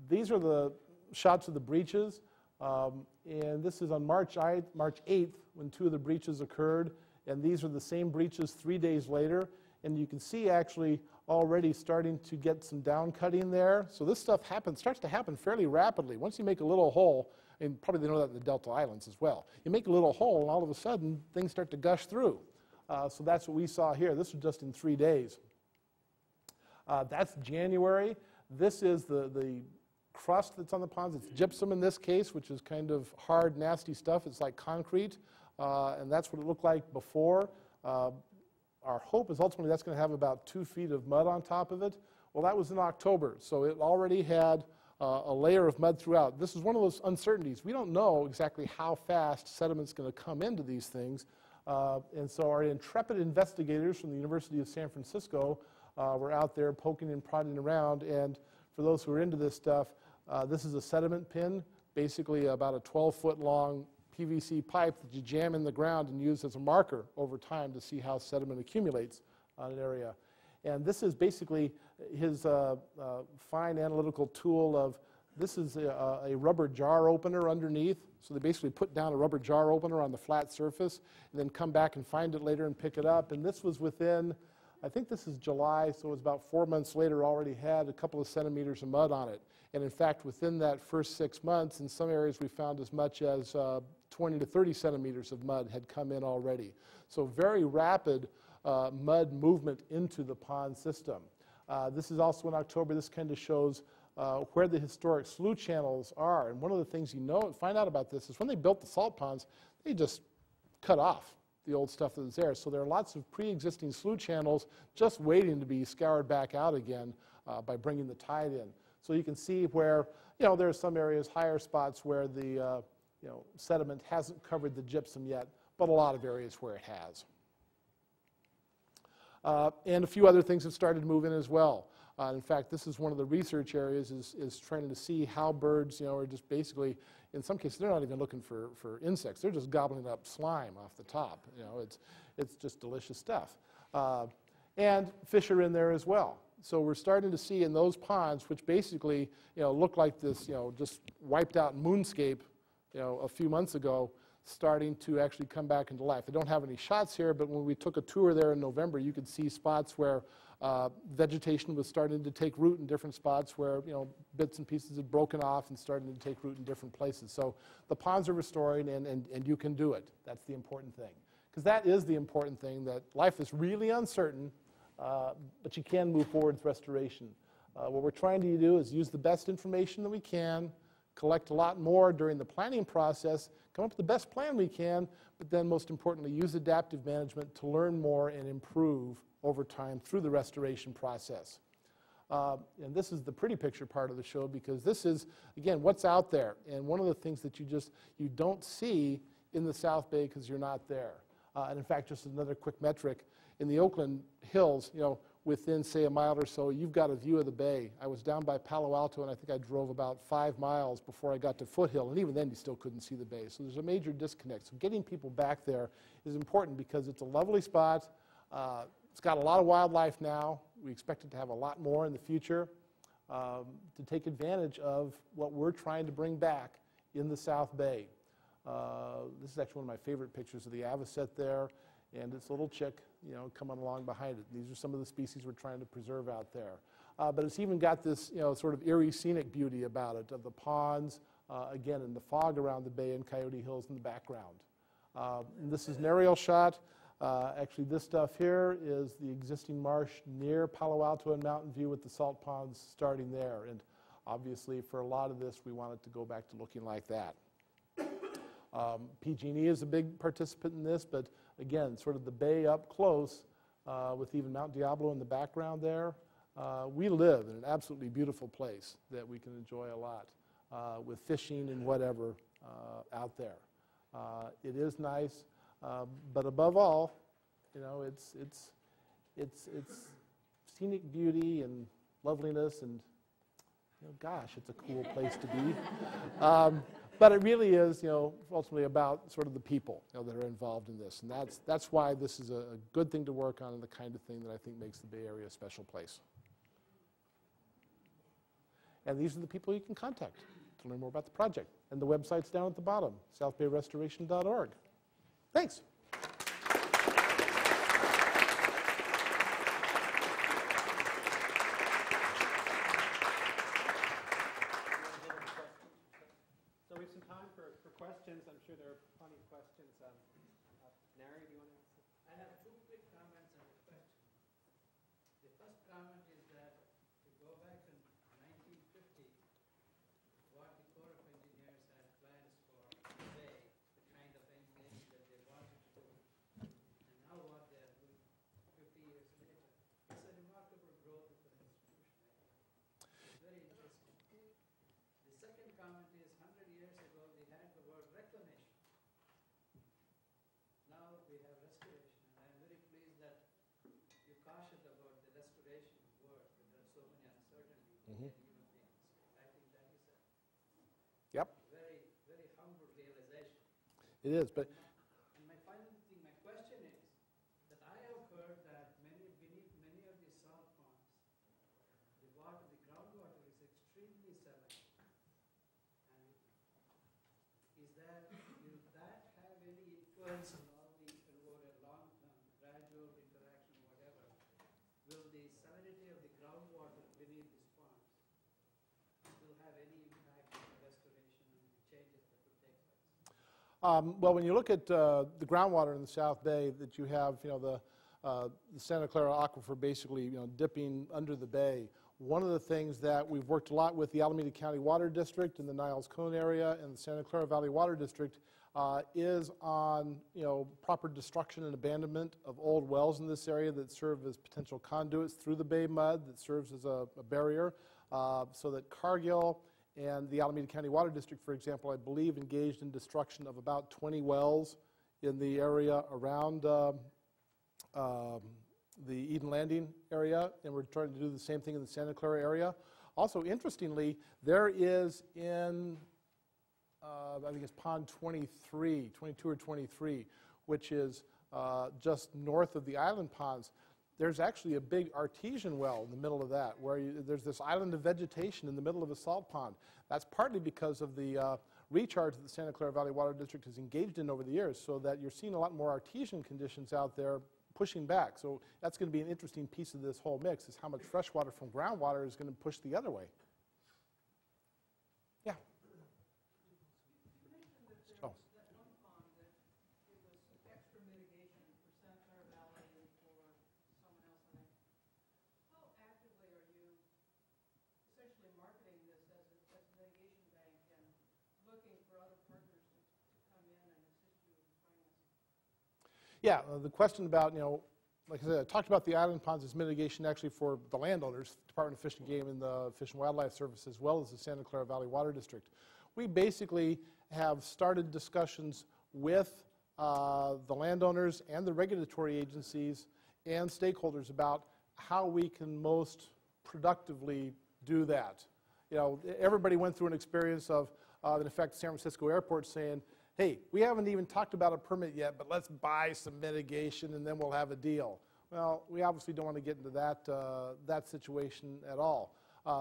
These are the shots of the breaches, and this is on March 8th when 2 of the breaches occurred, and these are the same breaches 3 days later, and you can see actually already starting to get some down cutting there. So this stuff starts to happen fairly rapidly. Once you make a little hole, and probably they know that in the Delta Islands as well, you make a little hole and all of a sudden things start to gush through. So that's what we saw here. This was just in 3 days. That's January. This is the crust that's on the ponds. It's gypsum in this case, which is kind of hard, nasty stuff. It's like concrete, and that's what it looked like before. Our hope is ultimately that's going to have about 2 feet of mud on top of it. Well, that was in October, so it already had a layer of mud throughout. This is one of those uncertainties. We don't know exactly how fast sediment's going to come into these things, and so our intrepid investigators from the University of San Francisco were out there poking and prodding around, and for those who are into this stuff, this is a sediment pin, basically about a 12-foot long PVC pipe that you jam in the ground and use as a marker over time to see how sediment accumulates on an area. And this is basically his fine analytical tool of, this is a rubber jar opener underneath. So they basically put down a rubber jar opener on the flat surface and then come back and find it later and pick it up. And this was within, I think this is July, so it was about 4 months later, already had a couple of centimeters of mud on it. And in fact, within that first 6 months, in some areas we found as much as 20 to 30 centimeters of mud had come in already. So very rapid mud movement into the pond system. This is also in October. This kind of shows where the historic slough channels are. And one of the things find out about this is when they built the salt ponds, they just cut off the old stuff that was there. So there are lots of pre-existing slough channels just waiting to be scoured back out again by bringing the tide in. So you can see where, there are some areas, higher spots where the sediment hasn't covered the gypsum yet, but a lot of areas where it has. And a few other things have started to move in as well. In fact, this is one of the research areas is trying to see how birds, are just basically, in some cases, they're not even looking for insects. They're just gobbling up slime off the top. It's just delicious stuff. And fish are in there as well. So we're starting to see in those ponds, which basically, look like this, just wiped out moonscape, a few months ago, starting to actually come back into life. I don't have any shots here, but when we took a tour there in November, you could see spots where vegetation was starting to take root in different spots where, bits and pieces had broken off and starting to take root in different places. So the ponds are restoring, and you can do it. That's the important thing. Because that is the important thing, that life is really uncertain, but you can move forward with restoration. What we're trying to do is use the best information that we can, collect a lot more during the planning process, come up with the best plan we can, but then most importantly, use adaptive management to learn more and improve over time through the restoration process. And this is the pretty picture part of the show, because this is, again, what's out there. And one of the things that you don't see in the South Bay because you're not there. And in fact, just another quick metric, in the Oakland Hills, within, say, a mile or so, you've got a view of the bay. I was down by Palo Alto, and I think I drove about 5 miles before I got to Foothill, and even then you still couldn't see the bay. So there's a major disconnect. So getting people back there is important because it's a lovely spot. It's got a lot of wildlife now. We expect it to have a lot more in the future to take advantage of what we're trying to bring back in the South Bay. This is actually one of my favorite pictures of the avocet there, and its little chick, coming along behind it. These are some of the species we're trying to preserve out there. But it's even got this, sort of eerie scenic beauty about it, of the ponds, again, and the fog around the bay and Coyote Hills in the background. And this is an aerial shot. Actually, this stuff here is the existing marsh near Palo Alto and Mountain View with the salt ponds starting there. And Obviously, for a lot of this, we wanted to go back to looking like that. PG&E is a big participant in this, but again, sort of the bay up close with even Mount Diablo in the background there. We live in an absolutely beautiful place that we can enjoy a lot with fishing and whatever out there. It is nice, but above all, you know, it's scenic beauty and loveliness, and you know, gosh, it's a cool place to be. But it really is, you know, ultimately about sort of the people, you know, that are involved in this, and that's why this is a good thing to work on and the kind of thing that I think makes the Bay Area a special place. And these are the people you can contact to learn more about the project. And the website's down at the bottom, southbayrestoration.org. Thanks. So we have some time for questions. I'm sure there are plenty of questions. Nary, do you want to answer? I have two quick comments and a question. The first comment is that to go back to 1950, what the Corps of Engineers had plans for the bay, the kind of engineering that they wanted to do, and now what they are doing 50 years later. It's a remarkable growth of an institution. It's very interesting. The second comment is 100 years ago we had the word reclamation. Now we have restoration, and I'm very pleased that you cautioned about the restoration word, that there are so many uncertainties in human beings. I think that is a Yep, very, very humble realization. it is. But And my final thing, my question is that I have heard that beneath many of these salt ponds, the groundwater is extremely saline. And will that have any influence on all the, over a long-term, gradual interaction, whatever? Will the salinity of the groundwater beneath these ponds will have any impact on the restoration and the changes that will take place? well, when you look at the groundwater in the South Bay, that you have, you know, the Santa Clara Aquifer basically, you know, dipping under the bay. One of the things that we've worked a lot with the Alameda County Water District in the Niles Cone area and the Santa Clara Valley Water District is on, you know, proper destruction and abandonment of old wells in this area that serve as potential conduits through the bay mud that serves as a barrier, so that Cargill and the Alameda County Water District, for example, I believe engaged in destruction of about 20 wells in the area around the Eden Landing area, and we're trying to do the same thing in the Santa Clara area. Also, interestingly, there is in, I think it's pond 22 or 23, which is just north of the island ponds. There's actually a big artesian well in the middle of that, where there's this island of vegetation in the middle of a salt pond. That's partly because of the recharge that the Santa Clara Valley Water District has engaged in over the years, so that you're seeing a lot more artesian conditions out there pushing back. So that's going to be an interesting piece of this whole mix, is how much fresh water from groundwater is going to push the other way. Yeah. You mentioned that there Oh. was that one pond that it was extra mitigation for Santa Clara Valley and for someone else, I think. How actively are you essentially marketing this as a mitigation bank and looking for other partners to come in and assist you in financing? Yeah, the question about, you know, like I said, I talked about the island ponds as mitigation actually for the landowners, Department of Fish and Game and the Fish and Wildlife Service, as well as the Santa Clara Valley Water District. We basically have started discussions with the landowners and the regulatory agencies and stakeholders about how we can most productively do that. You know, everybody went through an experience of, in effect, San Francisco Airport saying, hey, we haven't even talked about a permit yet, but let's buy some mitigation and then we'll have a deal. Well, we obviously don't want to get into that situation at all.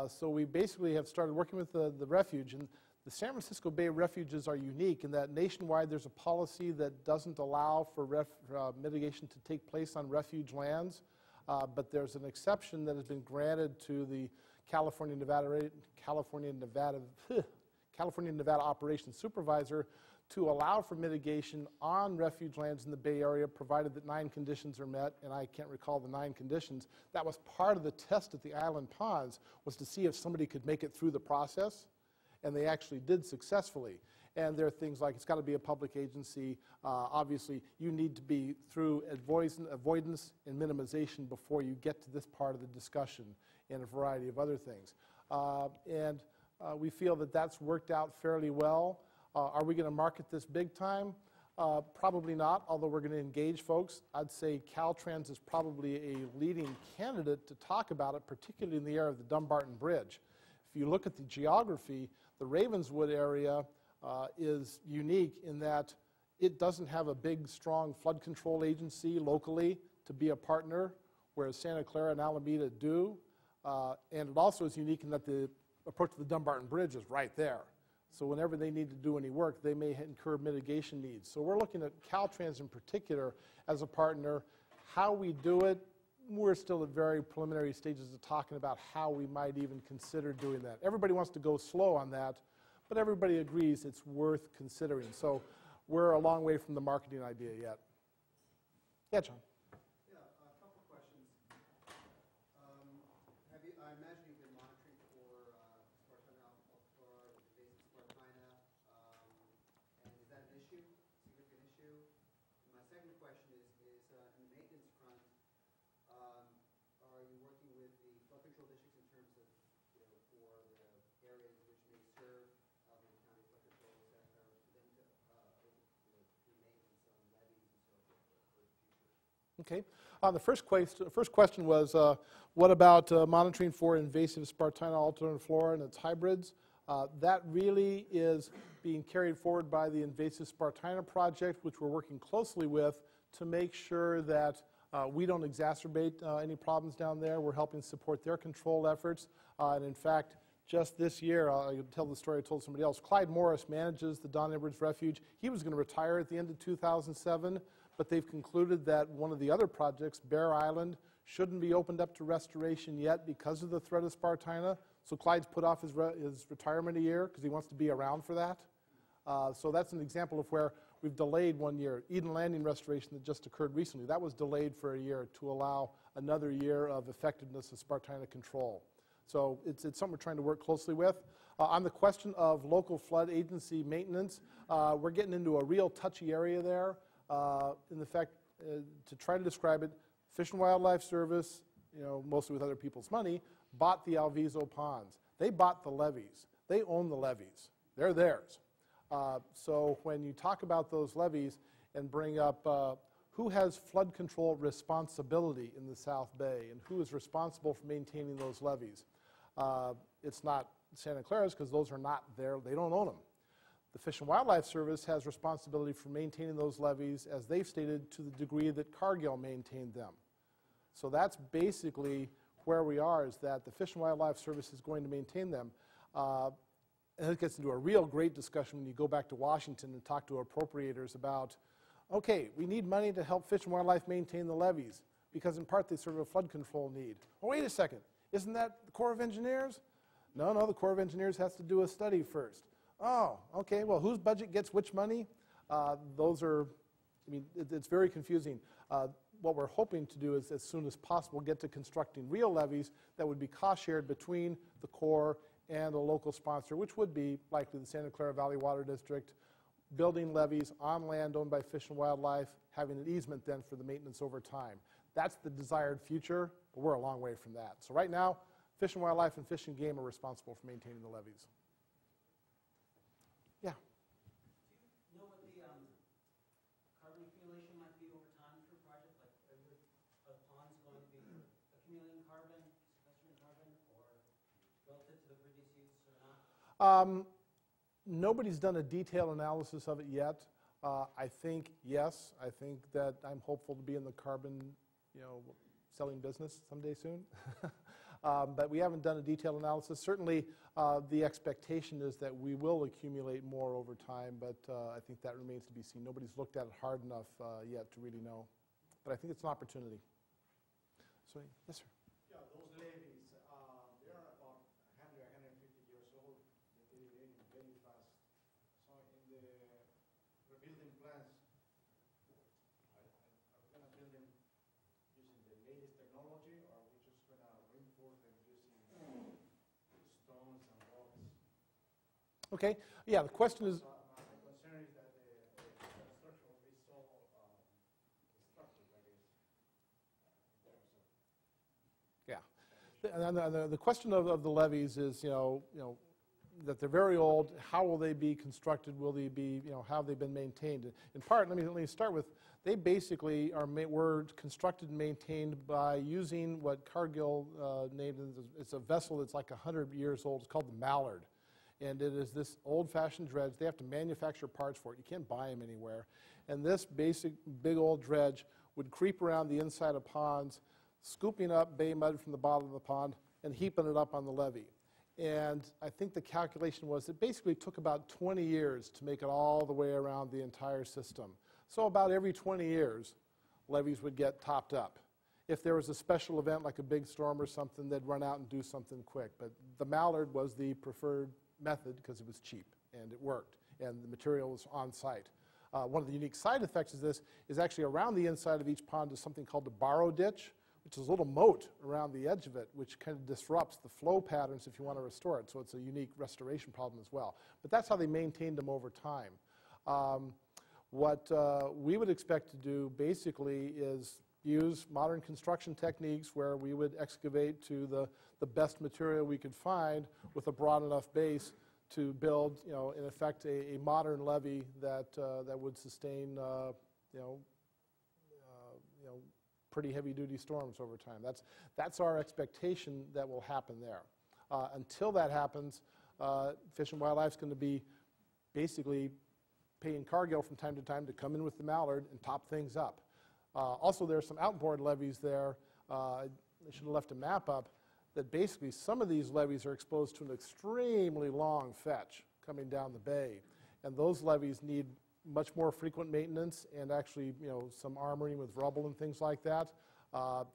So we basically have started working with the refuge, and the San Francisco Bay refuges are unique in that nationwide there's a policy that doesn't allow for mitigation to take place on refuge lands, but there's an exception that has been granted to the California Nevada Operations Supervisor to allow for mitigation on refuge lands in the Bay Area, provided that 9 conditions are met, and I can't recall the 9 conditions. That was part of the test at the island ponds, was to see if somebody could make it through the process, and they actually did successfully. And there are things like it's got to be a public agency. Obviously, you need to be through avoidance and minimization before you get to this part of the discussion, and a variety of other things. We feel that that's worked out fairly well. Are we going to market this big time? Probably not, although we're going to engage folks. I'd say Caltrans is probably a leading candidate to talk about it, particularly in the area of the Dumbarton Bridge. If you look at the geography, the Ravenswood area is unique in that it doesn't have a big, strong flood control agency locally to be a partner, whereas Santa Clara and Alameda do. And it also is unique in that the approach to the Dumbarton Bridge is right there. So whenever they need to do any work, they may incur mitigation needs. So we're looking at Caltrans in particular as a partner. How we do it, we're still at very preliminary stages of talking about how we might even consider doing that. Everybody wants to go slow on that, but everybody agrees it's worth considering. So we're a long way from the marketing idea yet. Yeah, John. Yeah, a couple of questions. I imagine you've been monitoring for Spartina altiflora, invasive Spartina, and is that an issue, significant issue? And my second question is in the maintenance front, are you working with the flood control districts in terms of, for the areas which may serve Alameda County flood control, for them to do maintenance on levees and so forth for the future? Okay. The first question was, what about monitoring for invasive Spartina alterniflora and its hybrids? That really is being carried forward by the Invasive Spartina Project, which we're working closely with to make sure that we don't exacerbate any problems down there. We're helping support their control efforts. And in fact, just this year, I'll tell the story I told somebody else, Clyde Morris manages the Don Edwards Refuge. He was going to retire at the end of 2007, but they've concluded that one of the other projects, Bear Island, shouldn't be opened up to restoration yet because of the threat of Spartina. So Clyde's put off his retirement a year because he wants to be around for that. So that's an example of where we've delayed 1 year. Eden Landing restoration that just occurred recently, that was delayed for a year to allow another year of effectiveness of Spartina control. So it's something we're trying to work closely with. On the question of local flood agency maintenance, we're getting into a real touchy area there. In the fact, to try to describe it, Fish and Wildlife Service, mostly with other people's money, bought the Alviso ponds. They bought the levees. They own the levees. They're theirs. So when you talk about those levees and bring up who has flood control responsibility in the South Bay and who is responsible for maintaining those levees, it's not Santa Clara's because those are not there. They don't own them. The Fish and Wildlife Service has responsibility for maintaining those levees, as they've stated, to the degree that Cargill maintained them. So that's basically where we are, is that the Fish and Wildlife Service is going to maintain them. And it gets into a real great discussion when you go back to Washington and talk to appropriators about, okay, we need money to help Fish and Wildlife maintain the levees, because in part they serve a flood control need. Oh, wait a second, isn't that the Corps of Engineers? No, the Corps of Engineers has to do a study first. Oh, okay, well, whose budget gets which money? It's very confusing. What we're hoping to do is, as soon as possible, get to constructing real levees that would be cost-shared between the Corps and a local sponsor, which would be likely the Santa Clara Valley Water District, building levees on land owned by Fish and Wildlife, having an easement then for the maintenance over time. That's the desired future, but we're a long way from that. So right now, Fish and Wildlife and Fish and Game are responsible for maintaining the levees. Yeah. Do you know what the carbon accumulation might be over time for a project? Like, are ponds going to be accumulating carbon, sequestering carbon, or relative to the previous use or not? Nobody's done a detailed analysis of it yet. I think, yes, I think that I'm hopeful to be in the carbon, selling business someday soon. But we haven't done a detailed analysis. Certainly, the expectation is that we will accumulate more over time, but I think that remains to be seen. Nobody's looked at it hard enough yet to really know. But I think it's an opportunity. So, yes, sir. Yeah, those levees, they are about 100, 150 years old. They're deteriorating very fast. So in the building plans, are we going to build them using the latest technology, or are we just going to reinforce them using stones and rocks? Okay, yeah, the question is, My concern is that the construction will be so destructive, I guess, in terms of. yeah. And the question of the levees is, that they're very old. How will they be constructed? Will they be, how have they been maintained? In part, let me start with, they basically were constructed and maintained by using what Cargill named, it's a vessel that's like 100 years old. It's called the Mallard. And it is this old-fashioned dredge. They have to manufacture parts for it. You can't buy them anywhere. And this basic big old dredge would creep around the inside of ponds, scooping up bay mud from the bottom of the pond and heaping it up on the levee. And I think the calculation was it basically took about 20 years to make it all the way around the entire system. So about every 20 years, levees would get topped up. If there was a special event like a big storm or something, they'd run out and do something quick. But the Mallard was the preferred method because it was cheap and it worked and the material was on site. One of the unique side effects of this is actually around the inside of each pond is something called the borrow ditch, which is a little moat around the edge of it, which kind of disrupts the flow patterns if you want to restore it. So it's a unique restoration problem as well. But that's how they maintained them over time. What we would expect to do basically is use modern construction techniques where we would excavate to the best material we could find with a broad enough base to build, in effect, a modern levee that would sustain, pretty heavy-duty storms over time. That's our expectation that will happen there. Until that happens, Fish and Wildlife's going to be basically paying Cargill from time to time to come in with the Mallard and top things up. Also, there are some outboard levees there. I should have left a map up that basically some of these levees are exposed to an extremely long fetch coming down the bay. And those levees need much more frequent maintenance and actually, some armoring with rubble and things like that.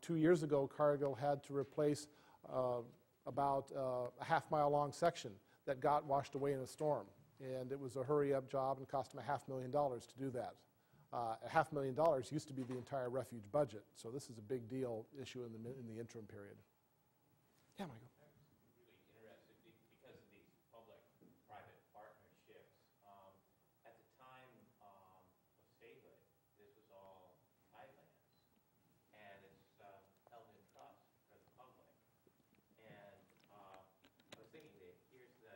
2 years ago, Cargill had to replace about a half-mile long section that got washed away in a storm. And it was a hurry-up job and cost them $500,000 to do that. $500,000 used to be the entire refuge budget, so this is a big deal issue in the interim period. Yeah, Michael. Really interested because of these public-private partnerships. At the time of statehood, this was all tidelands, and it's held in trust for the public. And I was thinking that here's the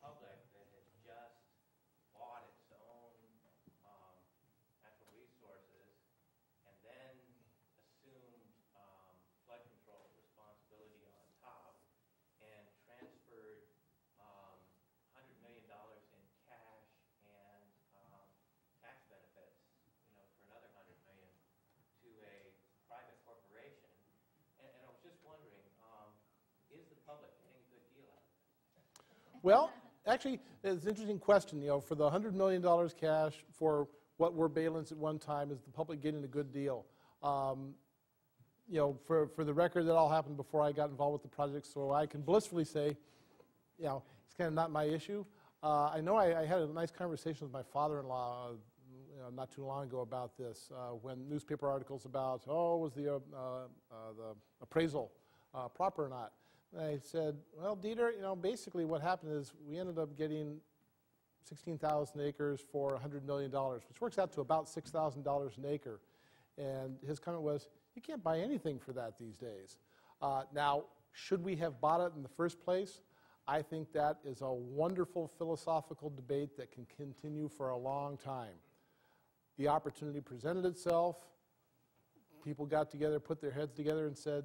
public that has just bought its own natural resources and then assumed flood control responsibility on top and transferred $100 million in cash and tax benefits, for another $100 million to a private corporation. And I was just wondering, is the public getting a good deal out of this? Well, actually, it's an interesting question. For the $100 million cash for what were bailents at one time, is the public getting a good deal? For the record, that all happened before I got involved with the project, so I can blissfully say, it's kind of not my issue. I know I had a nice conversation with my father-in-law not too long ago about this, when newspaper articles about, was the appraisal proper or not? And I said, well, Dieter, basically what happened is we ended up getting 16,000 acres for $100 million, which works out to about $6,000 an acre. And his comment was, you can't buy anything for that these days. Now, should we have bought it in the first place? I think that is a wonderful philosophical debate that can continue for a long time. The opportunity presented itself. People got together, put their heads together and said,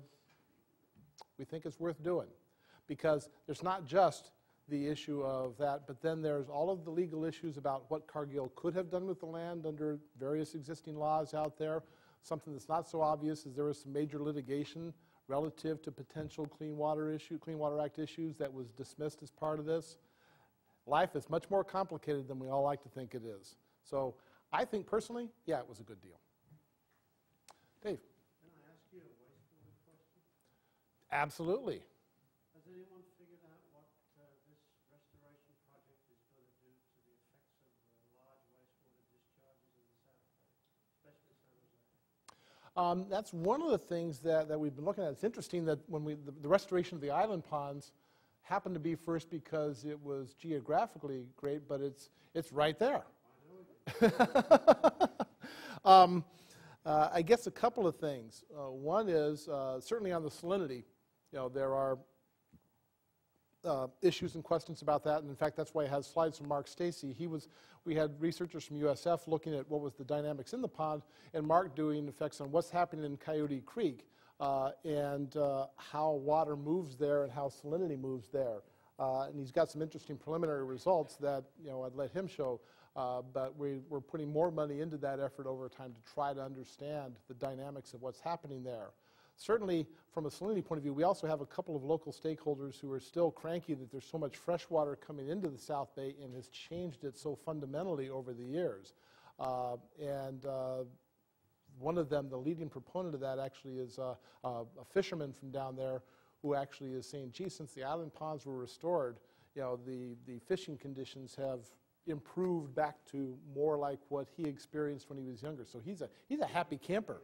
we think it's worth doing. Because there's not just the issue of that, but then there's all of the legal issues about what Cargill could have done with the land under various existing laws out there. Something that's not so obvious is there was some major litigation relative to potential Clean Water Act issues that was dismissed as part of this. Life is much more complicated than we all like to think it is. So I think personally, yeah, it was a good deal. Dave. Can I ask you a wastewater question? Absolutely. Has anyone figured out what this restoration project is going to do to the effects of large wastewater discharges? That's one of the things that we've been looking at. It's interesting that when the restoration of the island ponds happened to be first because it was geographically great, but it's right there. I guess a couple of things. One is certainly on the salinity. There are issues and questions about that, and in fact, that's why I have slides from Mark Stacy. We had researchers from USF looking at what was the dynamics in the pond, and Mark doing effects on what's happening in Coyote Creek and how water moves there and how salinity moves there. And he's got some interesting preliminary results that I'd let him show, but we're putting more money into that effort over time to try to understand the dynamics of what's happening there. Certainly, from a salinity point of view, we also have a couple of local stakeholders who are still cranky that there's so much fresh water coming into the South Bay and has changed it so fundamentally over the years. One of them, the leading proponent of that, actually is a fisherman from down there who actually is saying, gee, since the island ponds were restored, the fishing conditions have improved back to more like what he experienced when he was younger. So he's a happy camper.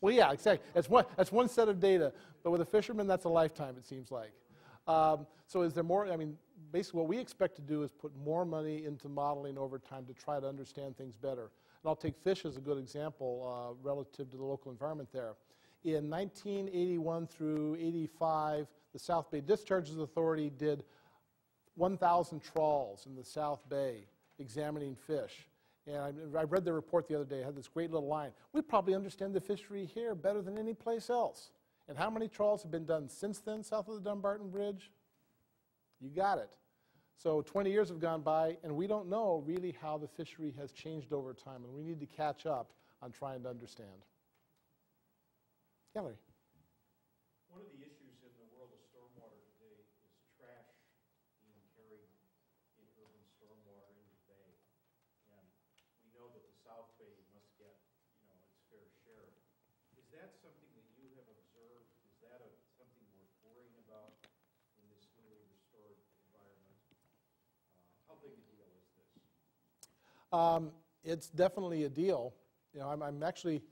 Well, yeah, exactly. That's one set of data, but with a fisherman, that's a lifetime, it seems like. So is there more? I mean, basically what we expect to do is put more money into modeling over time to try to understand things better. And I'll take fish as a good example relative to the local environment there. In 1981 through 85, the South Bay Discharges Authority did 1,000 trawls in the South Bay examining fish. And I read the report the other day. It had this great little line. We probably understand the fishery here better than any place else. And how many trawls have been done since then south of the Dumbarton Bridge? You got it. So 20 years have gone by, and we don't know really how the fishery has changed over time, and we need to catch up on trying to understand. Yeah, Larry. One of the issues in the world of stormwater today is trash being carried in urban stormwater into the bay. And we know that the South Bay must get, its fair share. Is that something that you have observed? Is that something worth worrying about in this newly restored environment? How big a deal is this? It's definitely a deal. I'm actually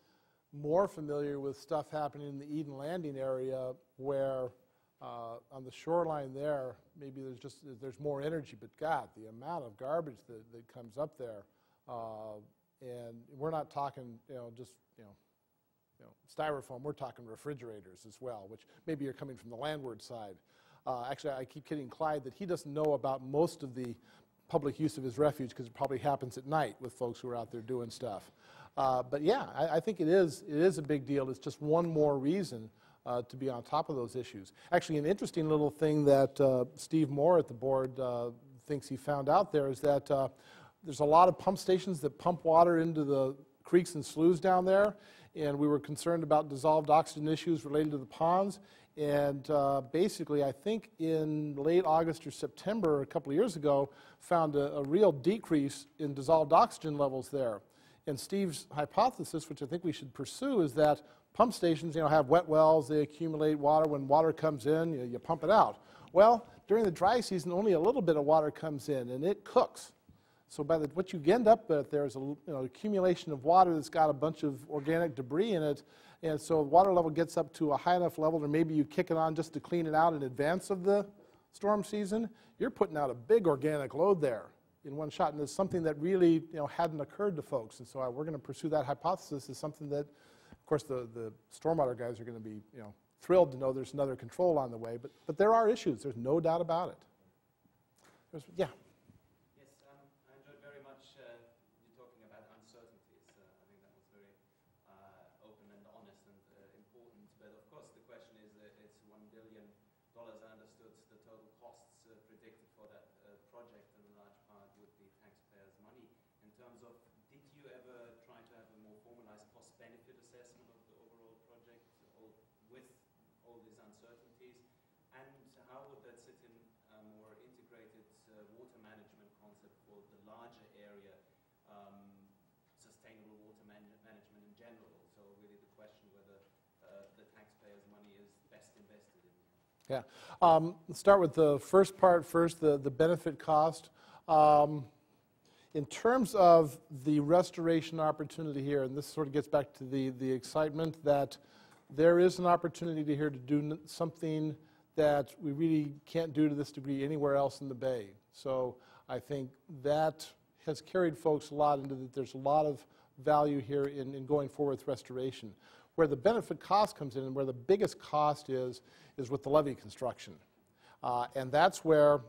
more familiar with stuff happening in the Eden Landing area where on the shoreline there, maybe there's more energy, but God, the amount of garbage that comes up there, and we're not talking, just styrofoam, we're talking refrigerators as well, which maybe you're coming from the landward side. Actually, I keep kidding Clyde that he doesn't know about most of the public use of his refuge because it probably happens at night with folks who are out there doing stuff. But yeah, I think it is a big deal. It's just one more reason to be on top of those issues. Actually, an interesting little thing that Steve Moore at the board thinks he found out there is that there's a lot of pump stations that pump water into the creeks and sloughs down there, and we were concerned about dissolved oxygen issues related to the ponds. And basically, I think in late August or September, a couple of years ago, found a real decrease in dissolved oxygen levels there. And Steve's hypothesis, which I think we should pursue, is that pump stations, have wet wells, they accumulate water. When water comes in, you pump it out. Well, during the dry season, only a little bit of water comes in, and it cooks. So what you end up with there is an accumulation of water that's got a bunch of organic debris in it, and so the water level gets up to a high enough level, or maybe you kick it on just to clean it out in advance of the storm season. You're putting out a big organic load there in one shot, and it's something that really hadn't occurred to folks. And so we're going to pursue that hypothesis as something that, of course, the stormwater guys are going to be thrilled to know there's another control on the way. But there are issues. There's no doubt about it. Yeah. Yes, I enjoyed very much you talking about uncertainties. I think that was very open and honest and important. But of course, the question is, it's $1 billion. I understood the total costs predicted for that project, and a large part would be taxpayers' money. In terms of, did you ever try to have a more formalized cost-benefit assessment of the overall project with all these uncertainties? And how would that sit in a more integrated water management concept for the larger area, sustainable water management in general? So really the question whether the taxpayers' money is best invested in. Yeah. Let's start with the first part first, the benefit cost. In terms of the restoration opportunity here, and this sort of gets back to the excitement that there is an opportunity here to do something that we really can't do to this degree anywhere else in the Bay. So I think that has carried folks a lot into that there's a lot of value here in going forward with restoration. Where the benefit cost comes in and where the biggest cost is with the levee construction. And that's where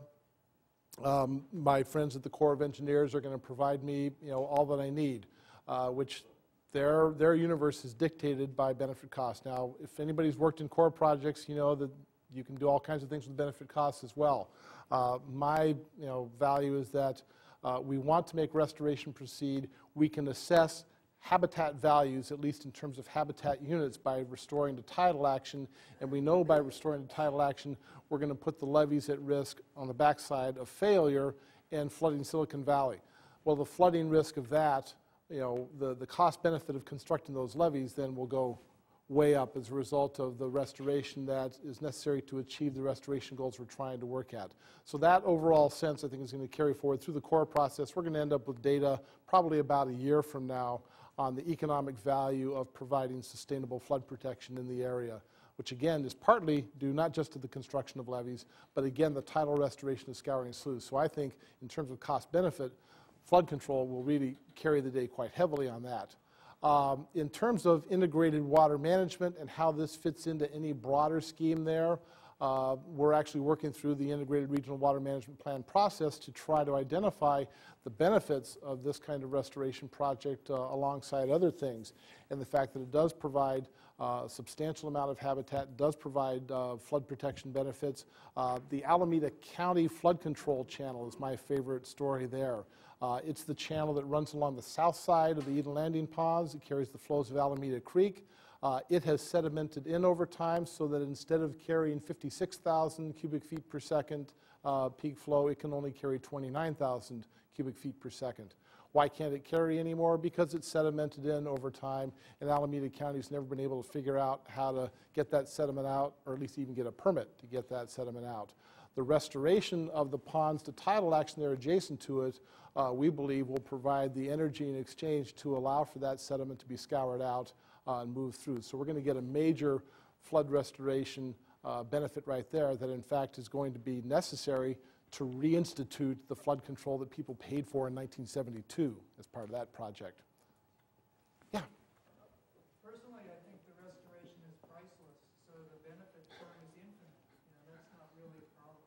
my friends at the Corps of Engineers are going to provide me, all that I need, which their universe is dictated by benefit cost. Now, if anybody's worked in Corps projects, you know that you can do all kinds of things with benefit costs as well. My value is that we want to make restoration proceed. We can assess habitat values, at least in terms of habitat units, by restoring to tidal action, and we know by restoring to tidal action we're going to put the levees at risk on the backside of failure and flooding Silicon Valley. Well, the flooding risk of that, the cost benefit of constructing those levees then will go way up as a result of the restoration that is necessary to achieve the restoration goals we're trying to work at. So that overall sense, I think, is going to carry forward through the Corps process. We're going to end up with data probably about a year from now on the economic value of providing sustainable flood protection in the area, which again is partly due not just to the construction of levees, but again the tidal restoration of scouring sloughs. So I think in terms of cost benefit, flood control will really carry the day quite heavily on that. In terms of integrated water management and how this fits into any broader scheme there, we're actually working through the Integrated Regional Water Management Plan process to try to identify the benefits of this kind of restoration project alongside other things. And the fact that it does provide a substantial amount of habitat, does provide flood protection benefits. The Alameda County Flood Control Channel is my favorite story there. It's the channel that runs along the south side of the Eden Landing Ponds. It carries the flows of Alameda Creek. It has sedimented in over time so that instead of carrying 56,000 cubic feet per second peak flow, it can only carry 29,000 cubic feet per second. Why can't it carry anymore? Because it's sedimented in over time, and Alameda County's never been able to figure out how to get that sediment out, or at least even get a permit to get that sediment out. The restoration of the ponds to tidal action there adjacent to it, we believe will provide the energy in exchange to allow for that sediment to be scoured out and move through. So we're going to get a major flood restoration benefit right there that in fact is going to be necessary to reinstitute the flood control that people paid for in 1972 as part of that project. Yeah? Personally, I think the restoration is priceless, so the benefit term is infinite. That's not really a problem.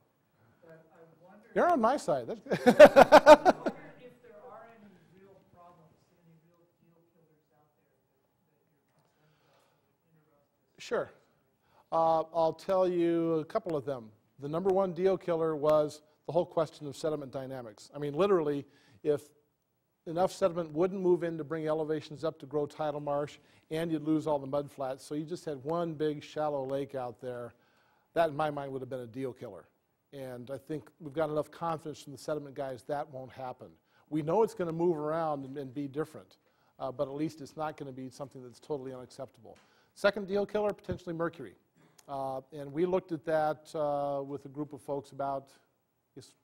But I wonder... You're on my side. That's good. I wonder if there are any real problems, any real deal killers out there that you're concerned about that would interrupt this. Sure. I'll tell you a couple of them. The number one deal killer was the whole question of sediment dynamics. I mean, literally, if enough sediment wouldn't move in to bring elevations up to grow tidal marsh, and you'd lose all the mud flats, so you just had one big shallow lake out there, that in my mind would have been a deal killer. And I think we've got enough confidence from the sediment guys that won't happen. We know it's going to move around and be different, but at least it's not going to be something that's totally unacceptable. Second deal killer, potentially mercury. And we looked at that with a group of folks about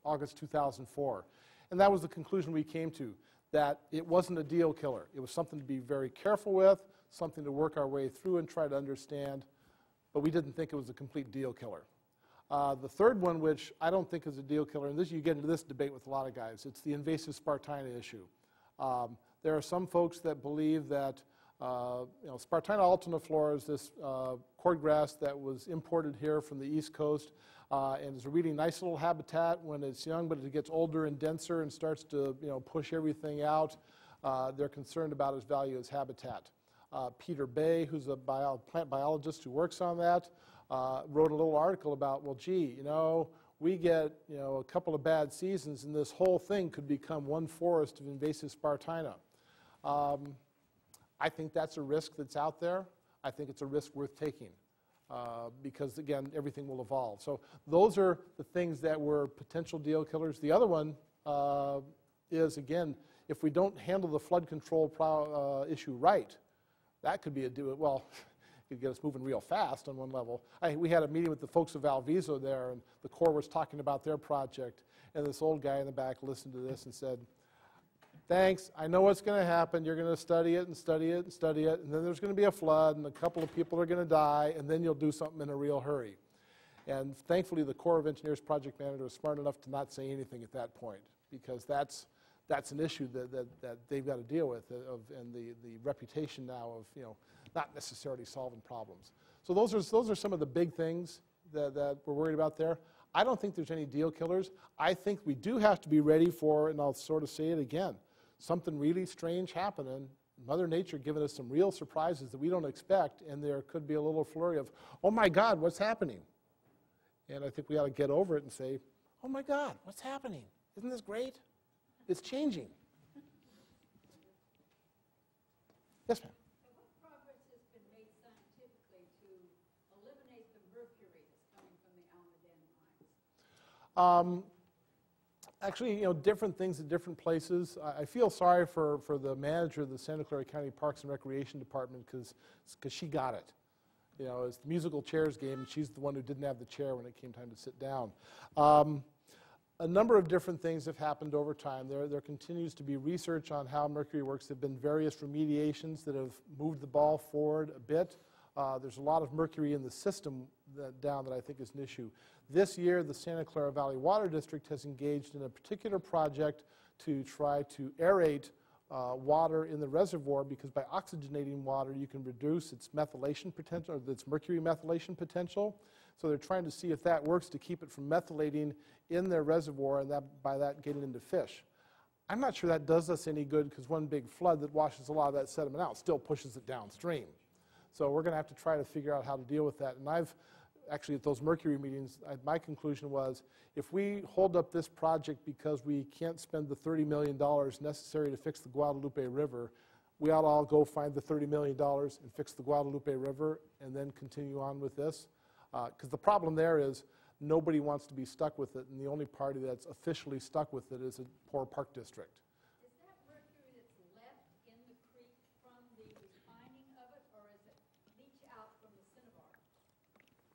August 2004. And that was the conclusion we came to, that it wasn't a deal killer. It was something to be very careful with, something to work our way through and try to understand, but we didn't think it was a complete deal killer. The third one, which I don't think is a deal killer, and this, you get into this debate with a lot of guys, it's the invasive Spartina issue. There are some folks that believe that Spartina alterniflora is this cordgrass that was imported here from the East Coast and is a really nice little habitat when it's young, but as it gets older and denser and starts to push everything out, they're concerned about its value as habitat. Peter Bay, who's a plant biologist who works on that, wrote a little article about, well, gee, we get a couple of bad seasons and this whole thing could become one forest of invasive Spartina. I think that's a risk that's out there. I think it's a risk worth taking because, again, everything will evolve. So those are the things that were potential deal killers. The other one is, again, if we don't handle the flood control issue right, that could be a deal. Well, it could get us moving real fast on one level. We had a meeting with the folks of Valviso there, and the Corps was talking about their project, and this old guy in the back listened to this and said, thanks, I know what's going to happen. You're going to study it and study it and study it, and then there's going to be a flood, and a couple of people are going to die, and then you'll do something in a real hurry. And thankfully, the Corps of Engineers project manager was smart enough to not say anything at that point, because that's an issue that they've got to deal with, and the reputation now of, you know, not necessarily solving problems. So those are some of the big things that we're worried about there. I don't think there's any deal killers. I think we do have to be ready for, and I'll sort of say it again, something really strange happening, Mother Nature giving us some real surprises that we don't expect, and there could be a little flurry of, oh my God, what's happening? And I think we ought to get over it and say, oh my God, what's happening? Isn't this great? It's changing. Yes, ma'am. What progress has been made scientifically to eliminate the mercury that's coming from the Almaden mines? Actually, you know, different things at different places. I feel sorry for the manager of the Santa Clara County Parks and Recreation Department because she got it. You know, it's the musical chairs game, and she's the one who didn't have the chair when it came time to sit down. A number of different things have happened over time. There continues to be research on how mercury works. There have been various remediations that have moved the ball forward a bit. There's a lot of mercury in the system down that I think is an issue. This year, the Santa Clara Valley Water District has engaged in a particular project to try to aerate water in the reservoir, because by oxygenating water you can reduce its methylation potential, or its mercury methylation potential. So they're trying to see if that works to keep it from methylating in their reservoir, and by that getting into fish. I'm not sure that does us any good, because one big flood that washes a lot of that sediment out still pushes it downstream. So we're going to have to try to figure out how to deal with that. And I've actually, at those mercury meetings, my conclusion was, if we hold up this project because we can't spend the $30 million necessary to fix the Guadalupe River, we ought to all go find the $30 million and fix the Guadalupe River and then continue on with this. Because the problem there is nobody wants to be stuck with it, and the only party that's officially stuck with it is a poor park district. Is that mercury that's left in the creek from the refining of it, or is it leach out from the cinnabar,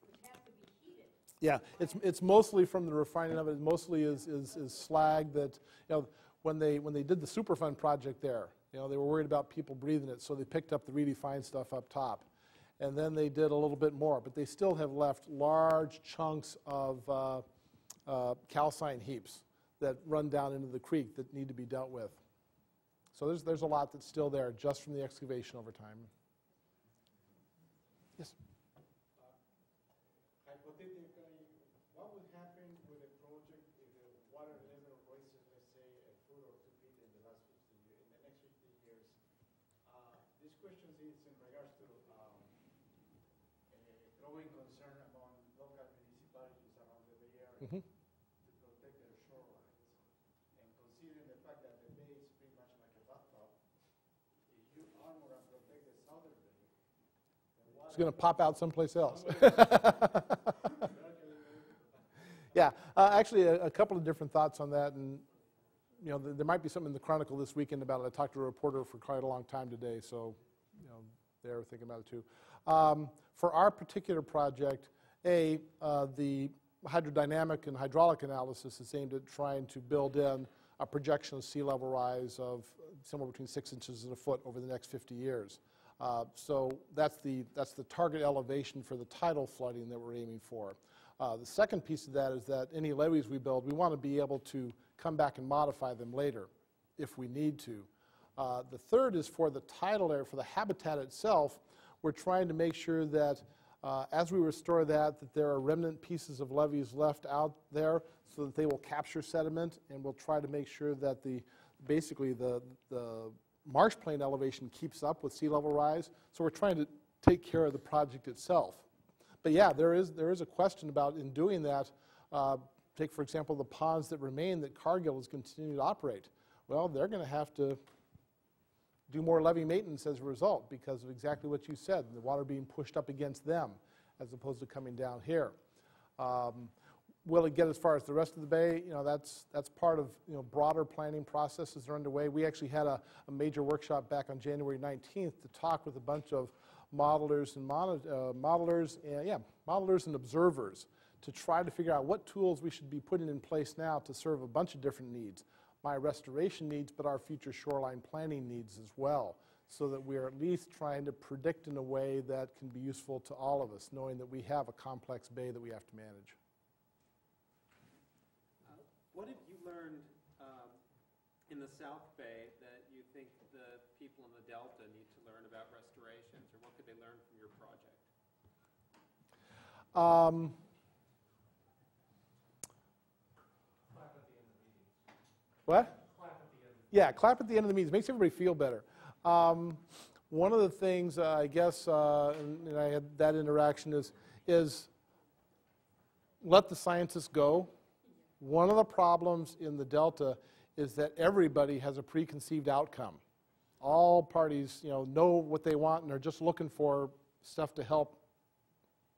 which has to be heated? Yeah, it's mostly from the refining of it. It mostly is slag that, you know, when they did the Superfund project there, you know, they were worried about people breathing it, so they picked up the really fine stuff up top. And then they did a little bit more, but they still have left large chunks of calcine heaps that run down into the creek that need to be dealt with. So there's a lot that's still there just from the excavation over time. Yes? Hypothetically, what would happen with a project if the water level rises, let's say, a foot or 2 feet in the next 50 years? This question is in regards to growing concern among local municipalities around the Bay Area to protect their shorelines. And considering the fact that the bay is pretty much like a bathtub, if you armor and protect the southern bay, the water... It's going to pop out someplace else. Yeah, actually a couple of different thoughts on that, and you know, there might be something in the Chronicle this weekend about it. I talked to a reporter for quite a long time today, so you know, they're thinking about it too. For our particular project, the hydrodynamic and hydraulic analysis is aimed at trying to build in a projection of sea level rise of somewhere between 6 inches and a foot over the next 50 years. So that's the target elevation for the tidal flooding that we're aiming for. The second piece of that is that any levees we build, we want to be able to come back and modify them later if we need to. The third is for the tidal area, for the habitat itself. We're trying to make sure that as we restore that there are remnant pieces of levees left out there so that they will capture sediment, and we'll try to make sure that basically the marsh plain elevation keeps up with sea level rise. So we're trying to take care of the project itself. But yeah, there is a question about, in doing that, take for example the ponds that remain that Cargill is continuing to operate. Well, they're going to have to do more levee maintenance as a result because of exactly what you said, the water being pushed up against them as opposed to coming down here. Will it get as far as the rest of the bay? You know, that's part of, you know, broader planning processes that are underway. We actually had a major workshop back on January 19th to talk with a bunch of modelers and observers to try to figure out what tools we should be putting in place now to serve a bunch of different needs. my restoration needs, but our future shoreline planning needs as well, so that we are at least trying to predict in a way that can be useful to all of us, knowing that we have a complex bay that we have to manage. What have you learned in the South Bay that you think the people in the Delta need to learn about restorations, or what could they learn from your project? What? Yeah, clap at the end of the meetings. Makes everybody feel better. One of the things, I guess, and I had that interaction is let the scientists go. One of the problems in the Delta is that everybody has a preconceived outcome. All parties, know what they want and are just looking for stuff to help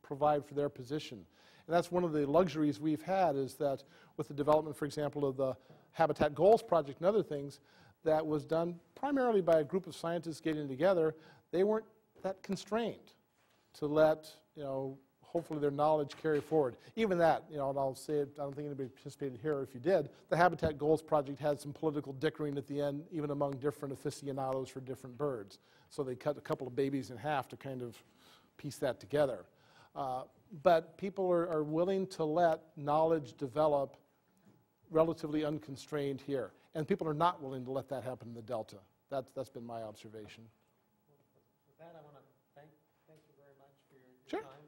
provide for their position. And that's one of the luxuries we've had, is that with the development, for example, of the Habitat Goals Project and other things, that was done primarily by a group of scientists getting together. They weren't that constrained to let, hopefully their knowledge carry forward. Even that, and I'll say it, I don't think anybody participated here. If you did, the Habitat Goals Project had some political dickering at the end, even among different aficionados for different birds. So they cut a couple of babies in half to kind of piece that together. But people are willing to let knowledge develop relatively unconstrained here. And people are not willing to let that happen in the Delta. That's been my observation. With that, I want to thank you very much for your time.